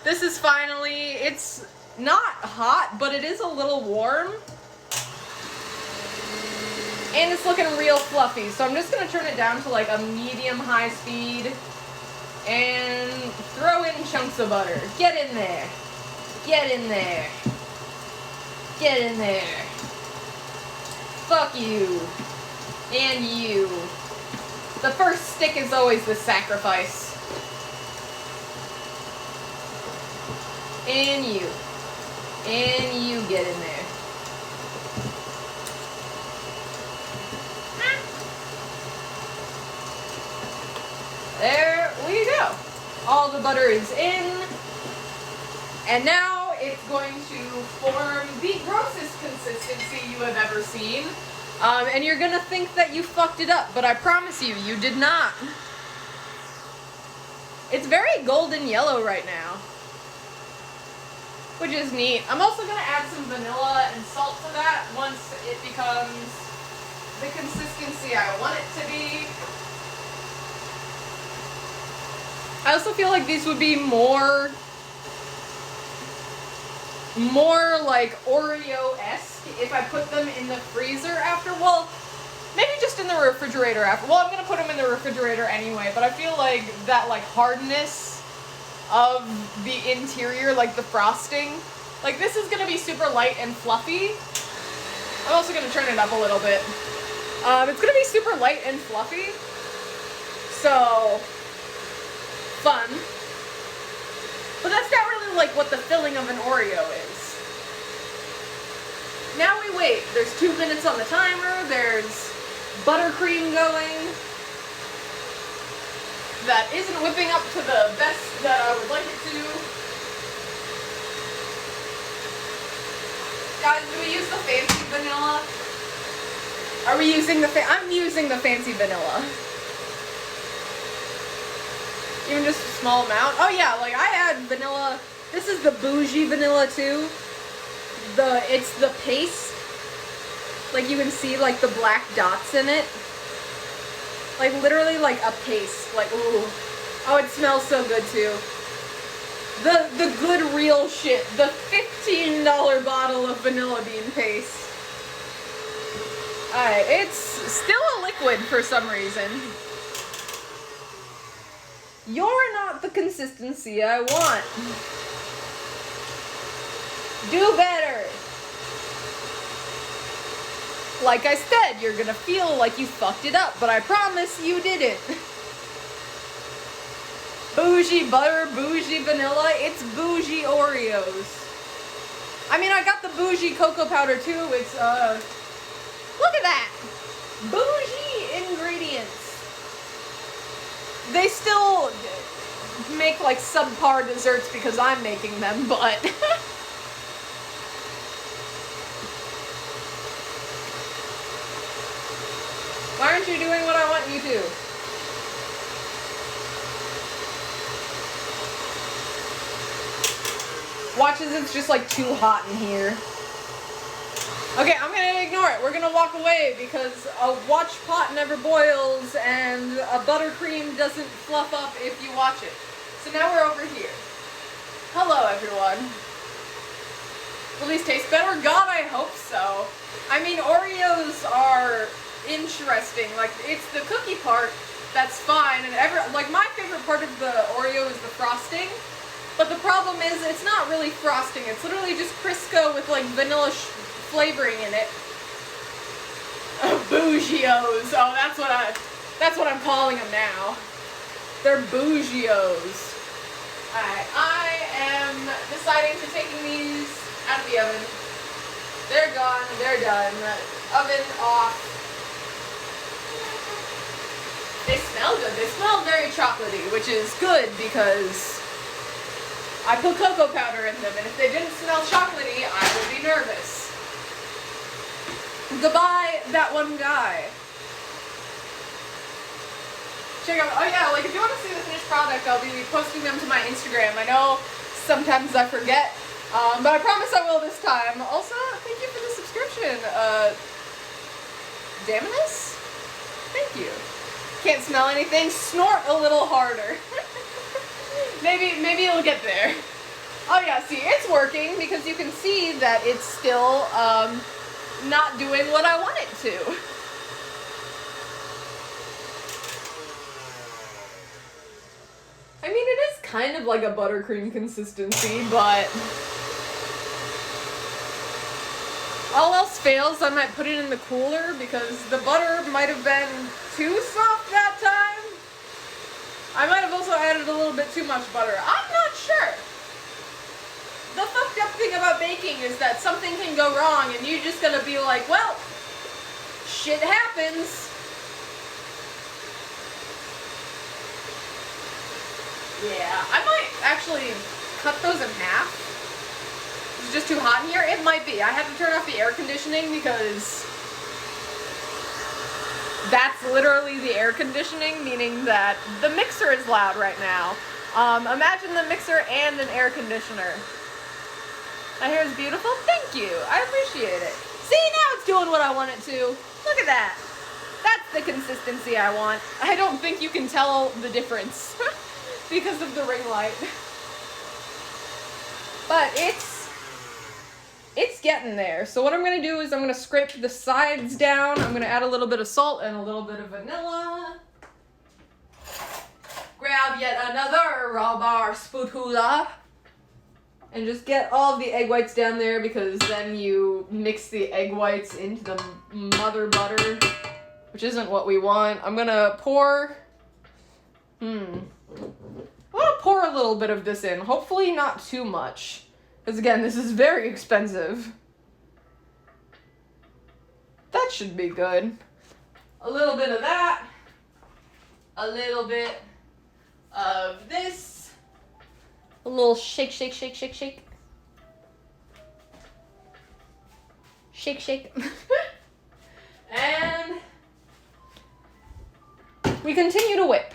this is finally, it's not hot, but it is a little warm. And it's looking real fluffy, so I'm just gonna turn it down to like a medium-high speed and throw in chunks of butter. Get in there. Get in there. Get in there. Fuck you. And you. The first stick is always the sacrifice. And you. And you get in there. There we go. All the butter is in. And now it's going to form the grossest consistency you have ever seen. And you're gonna think that you fucked it up, but I promise you, you did not. It's very golden yellow right now, which is neat. I'm also gonna add some vanilla and salt to that once it becomes the consistency I want it to be. I also feel like these would be more like Oreo-esque if I put them in the freezer after. Well, maybe just in the refrigerator after. Well, I'm gonna put them in the refrigerator anyway, but I feel like that like hardness of the interior, like the frosting, like this is gonna be super light and fluffy. I'm also gonna turn it up a little bit. It's gonna be super light and fluffy, so fun. But that's not really like what the filling of an Oreo is. Now we wait. There's 2 minutes on the timer. There's buttercream going. That isn't whipping up to the best that I would like it to. Guys, do we use the fancy vanilla? Are we using the I'm using the fancy vanilla. Even just a small amount. Oh yeah, like I add vanilla. This is the bougie vanilla too. It's the paste. Like you can see like the black dots in it. Like literally like a paste. Like ooh. Oh, it smells so good too. The good real shit. The $15 bottle of vanilla bean paste. Alright, it's still a liquid for some reason. You're not the consistency I want. Do better. Like I said, you're gonna feel like you fucked it up, but I promise you didn't. Bougie butter, bougie vanilla, it's bougie Oreos. I mean, I got the bougie cocoa powder too. It's, look at that. Bougie ingredients. They still make like subpar desserts because I'm making them, but why aren't you doing what I want you to? Watch as it's just like too hot in here. Okay, I'm gonna ignore it. We're gonna walk away because a watch pot never boils and a buttercream doesn't fluff up if you watch it. So now we're over here. Hello, everyone. Will these taste better? God, I hope so. I mean, Oreos are interesting. Like, it's the cookie part that's fine, and like, my favorite part of the Oreo is the frosting. But the problem is, it's not really frosting. It's literally just Crisco with, like, vanilla flavoring in it. Bougios. Oh, that's what I'm calling them now. They're Bougios. Alright, I am deciding to taking these out of the oven. They're gone. They're done. Oven off. They smell good. They smell very chocolatey, which is good because I put cocoa powder in them, and if they didn't smell chocolatey, I would be nervous. Goodbye, that one guy. Check out, oh yeah, like if you want to see the finished product, I'll be posting them to my Instagram. I know sometimes I forget, but I promise I will this time. Also, thank you for the subscription. Daminus? Thank you. Can't smell anything. Snort a little harder. Maybe it'll get there. Oh yeah, see, it's working because you can see that it's still not doing what I want it to. I mean, it is kind of like a buttercream consistency, but all else fails, I might put it in the cooler because the butter might have been too soft that time. I might have also added a little bit too much butter. I'm not sure. The fucked up thing about baking is that something can go wrong and you're just gonna be like, well, shit happens. Yeah, I might actually cut those in half. It's just too hot in here. It might be. I had to turn off the air conditioning because that's literally the air conditioning, meaning that the mixer is loud right now. Imagine the mixer and an air conditioner. My hair is beautiful. Thank you. I appreciate it. See, now it's doing what I want it to. Look at that. That's the consistency I want. I don't think you can tell the difference because of the ring light. But it's getting there. So what I'm going to do is I'm going to scrape the sides down. I'm going to add a little bit of salt and a little bit of vanilla. Grab yet another raw bar spatula. And just get all of the egg whites down there because then you mix the egg whites into the mother butter, which isn't what we want. I'm going to pour... I want to pour a little bit of this in. Hopefully not too much. Because again, this is very expensive. That should be good. A little bit of that. A little bit of this. A little shake, shake, shake, shake, shake. Shake, shake. And we continue to whip.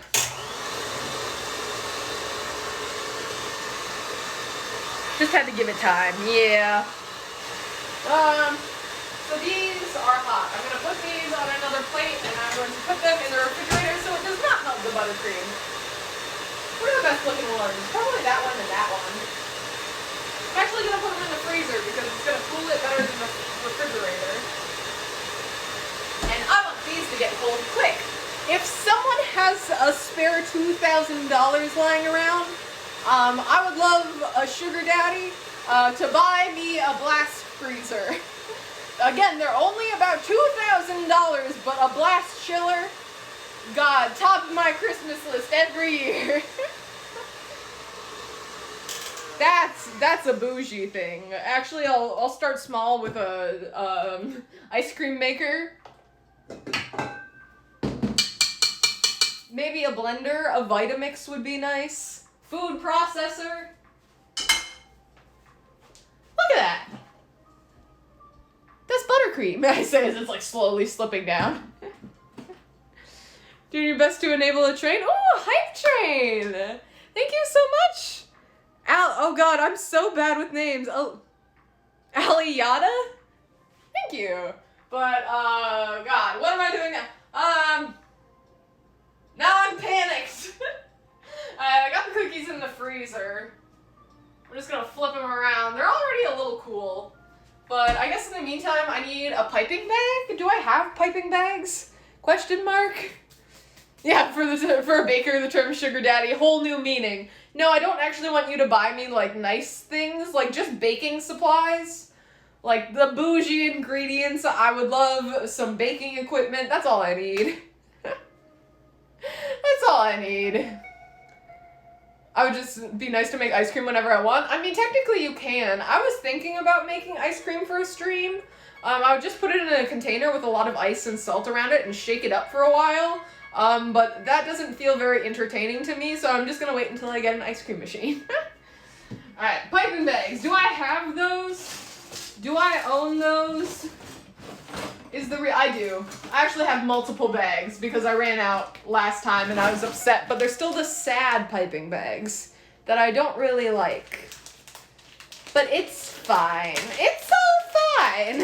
Just had to give it time, yeah. So these are hot. I'm gonna put these on another plate and I'm going to put them in the refrigerator so it does not melt the buttercream. What are the best looking ones? Probably that one and that one. I'm actually gonna put them in the freezer because it's gonna cool it better than the refrigerator. And I want these to get cold quick. If someone has a spare $2,000 lying around, I would love a sugar daddy to buy me a blast freezer. Again, they're only about $2,000, but a blast chiller, God, top of my Christmas list every year. That's a bougie thing. Actually, I'll start small with a ice cream maker. Maybe a blender, a Vitamix would be nice. Food processor. Look at that. That's buttercream. I say as it's like slowly slipping down. Doing your best to enable a train. Oh, hype train. Thank you so much. Oh God, I'm so bad with names. Oh, Aliyada? Thank you. But, God, what am I doing now? Now I'm panicked. I got the cookies in the freezer. I'm just gonna flip them around. They're already a little cool. But I guess in the meantime, I need a piping bag. Do I have piping bags? Question mark. Yeah, for a baker, the term sugar daddy, whole new meaning. No, I don't actually want you to buy me, like, nice things, like, just baking supplies. Like, the bougie ingredients. I would love some baking equipment. That's all I need. That's all I need. I would just be nice to make ice cream whenever I want. I mean, technically you can. I was thinking about making ice cream for a stream. I would just put it in a container with a lot of ice and salt around it and shake it up for a while. But that doesn't feel very entertaining to me, so I'm just gonna wait until I get an ice cream machine. Alright, piping bags. Do I have those? Do I own those? I do. I actually have multiple bags because I ran out last time and I was upset, but they're still the sad piping bags that I don't really like. But it's fine. It's all fine.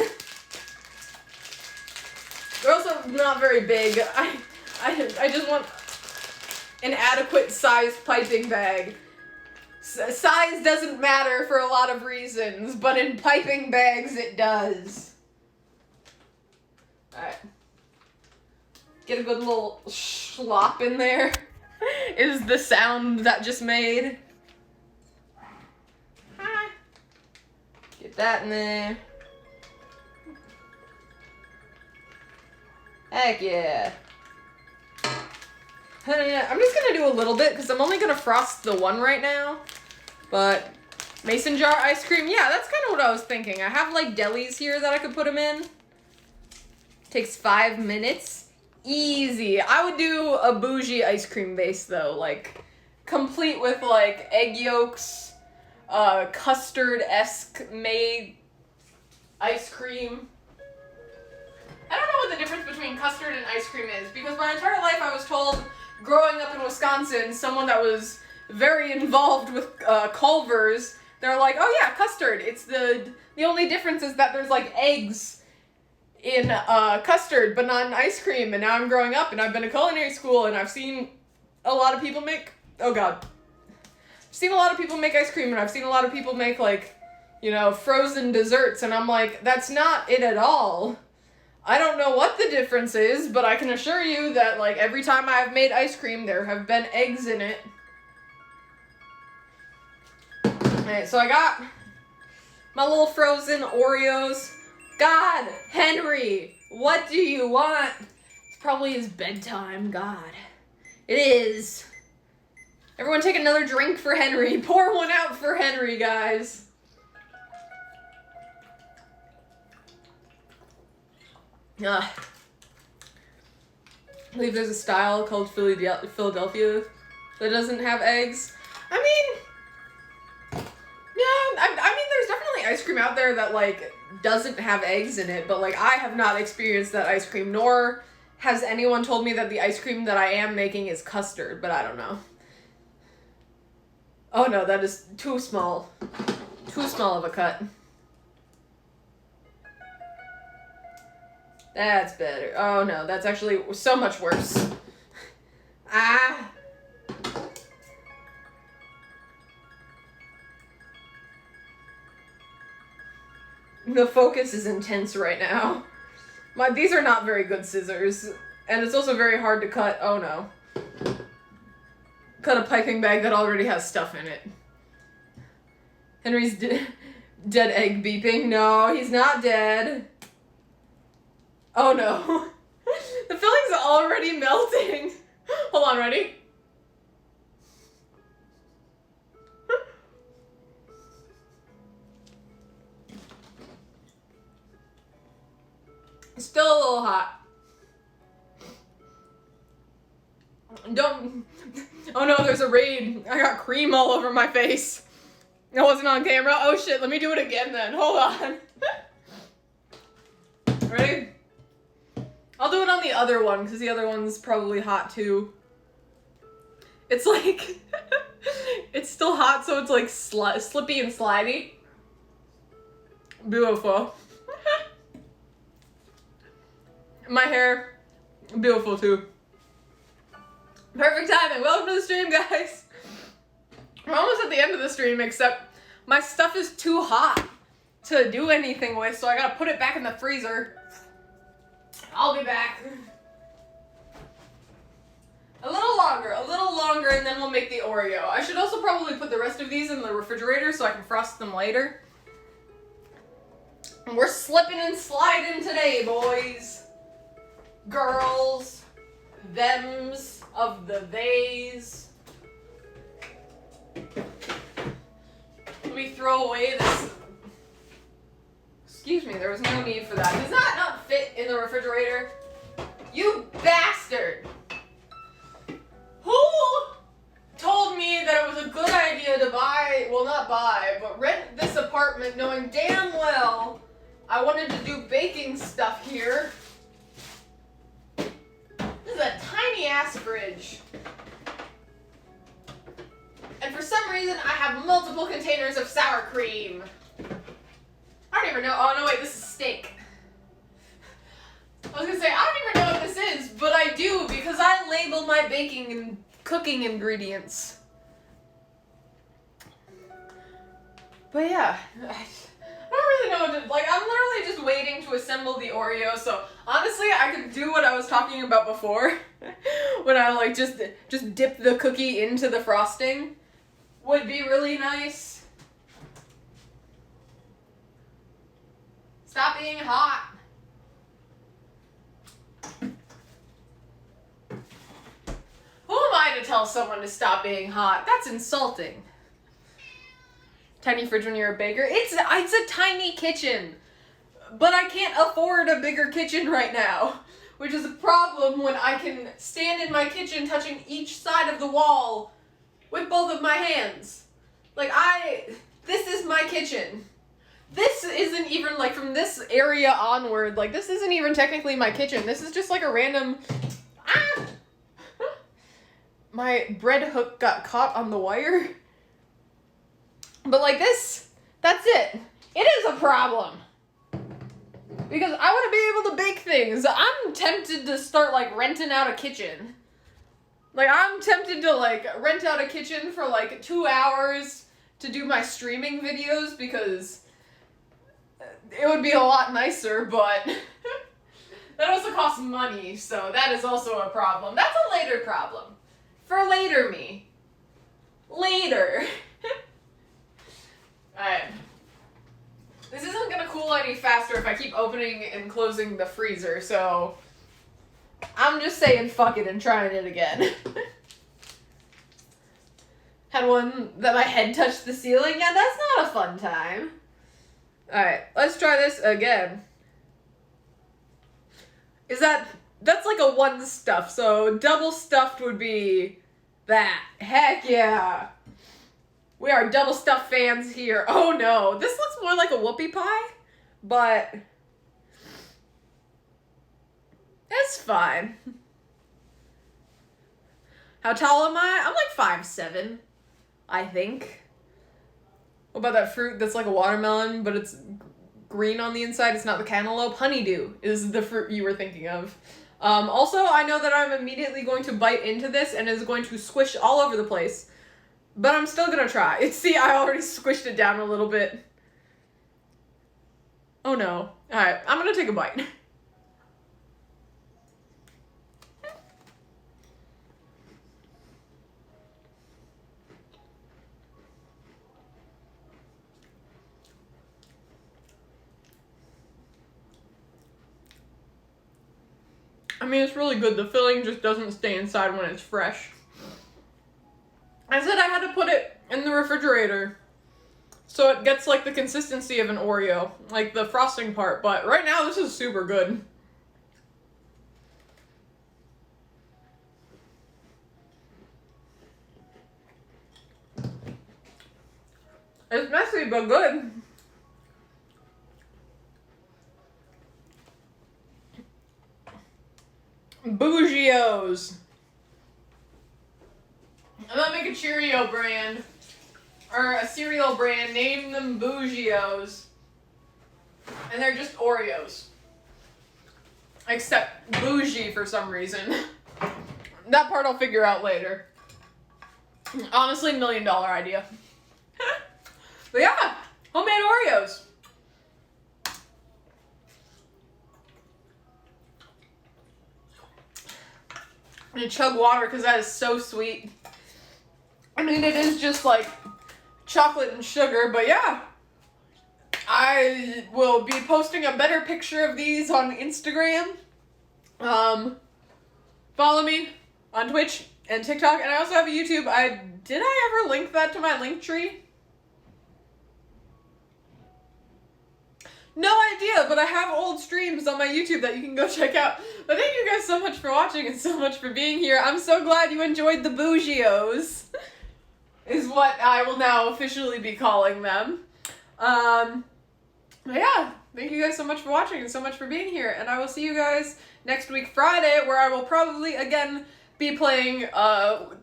They're also not very big. I just want an adequate sized piping bag. Size doesn't matter for a lot of reasons, but in piping bags it does. Alright. Get a good little slop in there. Is the sound that just made. Get that in there. Heck yeah. I'm just gonna do a little bit because I'm only gonna frost the one right now. But mason jar ice cream, yeah, that's kind of what I was thinking. I have like delis here that I could put them in. Takes 5 minutes. Easy. I would do a bougie ice cream base though, like complete with like egg yolks, custard-esque made ice cream. I don't know what the difference between custard and ice cream is because my entire life I was told, growing up in Wisconsin, someone that was very involved with Culver's, they're like, oh yeah, custard. It's the only difference is that there's like eggs in custard, but not in ice cream. And now I'm growing up and I've been to culinary school and I've seen a lot of people make, oh god. I've seen a lot of people make ice cream and I've seen a lot of people make like, you know, frozen desserts and I'm like, that's not it at all. I don't know what the difference is, but I can assure you that like every time I've made ice cream, there have been eggs in it. Alright, so I got my little frozen Oreos. God, Henry, what do you want? It's probably his bedtime, God. It is. Everyone take another drink for Henry. Pour one out for Henry, guys. I believe there's a style called Philadelphia that doesn't have eggs. I mean, yeah, I mean, there's definitely ice cream out there that, like, doesn't have eggs in it, but, like, I have not experienced that ice cream, nor has anyone told me that the ice cream that I am making is custard, but I don't know. Oh no, that is too small. Too small of a cut. That's better. Oh no, that's actually so much worse. Ah! The focus is intense right now. These are not very good scissors. And it's also very hard to cut. Oh no. Cut a piping bag that already has stuff in it. Henry's dead egg beeping. No, he's not dead. Oh no. The filling's already melting. Hold on, ready? Still a little hot. Don't. Oh no, there's a raid. I got cream all over my face. I wasn't on camera. Oh shit, let me do it again then. Hold on. Ready? I'll do it on the other one, because the other one's probably hot too. It's like, it's still hot, so it's like slippy and slidey. Beautiful. My hair, beautiful too. Perfect timing. Welcome to the stream, guys. We're almost at the end of the stream, except my stuff is too hot. to do anything with, so I gotta put it back in the freezer. I'll be back. A little longer, and then we'll make the Oreo. I should also probably put the rest of these in the refrigerator so I can frost them later. And we're slipping and sliding today, boys. Girls. Thems of the theys. Let me throw away this. Excuse me, there was no need for that. Does that not fit in the refrigerator? You bastard! Who told me that it was a good idea to buy, well not buy, but rent this apartment knowing damn well I wanted to do baking stuff here? This is a tiny ass fridge. And for some reason I have multiple containers of sour cream. I don't even know, oh no wait, this is steak. I was gonna say, I don't even know what this is, but I do because I label my baking and cooking ingredients. But yeah, I don't really know what to, like, I'm literally just waiting to assemble the Oreo, so honestly, I could do what I was talking about before, when I like just dip the cookie into the frosting. Would be really nice. Stop being hot. Who am I to tell someone to stop being hot? That's insulting. Tiny fridge when you're a baker. It's a tiny kitchen. But I can't afford a bigger kitchen right now. Which is a problem when I can stand in my kitchen touching each side of the wall with both of my hands. Like this is my kitchen. This isn't even, like, from this area onward, like, this isn't even technically my kitchen. This is just, like, a random, my bread hook got caught on the wire. But, like, this, that's it. It is a problem. Because I want to be able to bake things. I'm tempted to start, like, renting out a kitchen. Like, I'm tempted to, like, rent out a kitchen for, like, 2 hours to do my streaming videos, because it would be a lot nicer, but that also costs money, so that is also a problem. That's a later problem. For later me. Later. Alright. This isn't gonna cool any faster if I keep opening and closing the freezer, so I'm just saying fuck it and trying it again. Had one that my head touched the ceiling. Yeah, that's not a fun time. Alright, let's try this again. That's like a one stuff, so double stuffed would be that. Heck yeah. We are double stuffed fans here. Oh no, this looks more like a whoopie pie, but it's fine. How tall am I? I'm like 5'7", I think. What about that fruit that's like a watermelon, but it's green on the inside? It's not the cantaloupe. Honeydew is the fruit you were thinking of. Also, I know that I'm immediately going to bite into this and is going to squish all over the place. But I'm still gonna try. See, I already squished it down a little bit. Oh no. Alright, I'm gonna take a bite. I mean, it's really good. The filling just doesn't stay inside when it's fresh. I said I had to put it in the refrigerator so it gets like the consistency of an Oreo, like the frosting part, but right now this is super good. It's messy but good. Bougios. I'm gonna make a Cheerio brand, or a cereal brand, name them Bougios, and they're just Oreos. Except bougie for some reason. That part I'll figure out later. Honestly, $1 million idea. But yeah, homemade Oreos. I'm gonna chug water because that is so sweet. I mean, it is just like chocolate and sugar, but yeah. I will be posting a better picture of these on Instagram. Follow me on Twitch and TikTok, and I also have a YouTube. Did I ever link that to my link tree? No idea, but I have old streams on my YouTube that you can go check out. But thank you guys so much for watching and so much for being here. I'm so glad you enjoyed the bougios, is what I will now officially be calling them. But yeah, thank you guys so much for watching and so much for being here. And I will see you guys next week, Friday, where I will probably, again, be playing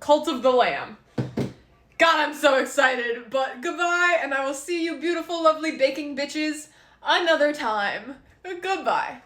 Cult of the Lamb. God, I'm so excited. But goodbye, and I will see you beautiful, lovely baking bitches another time. Goodbye.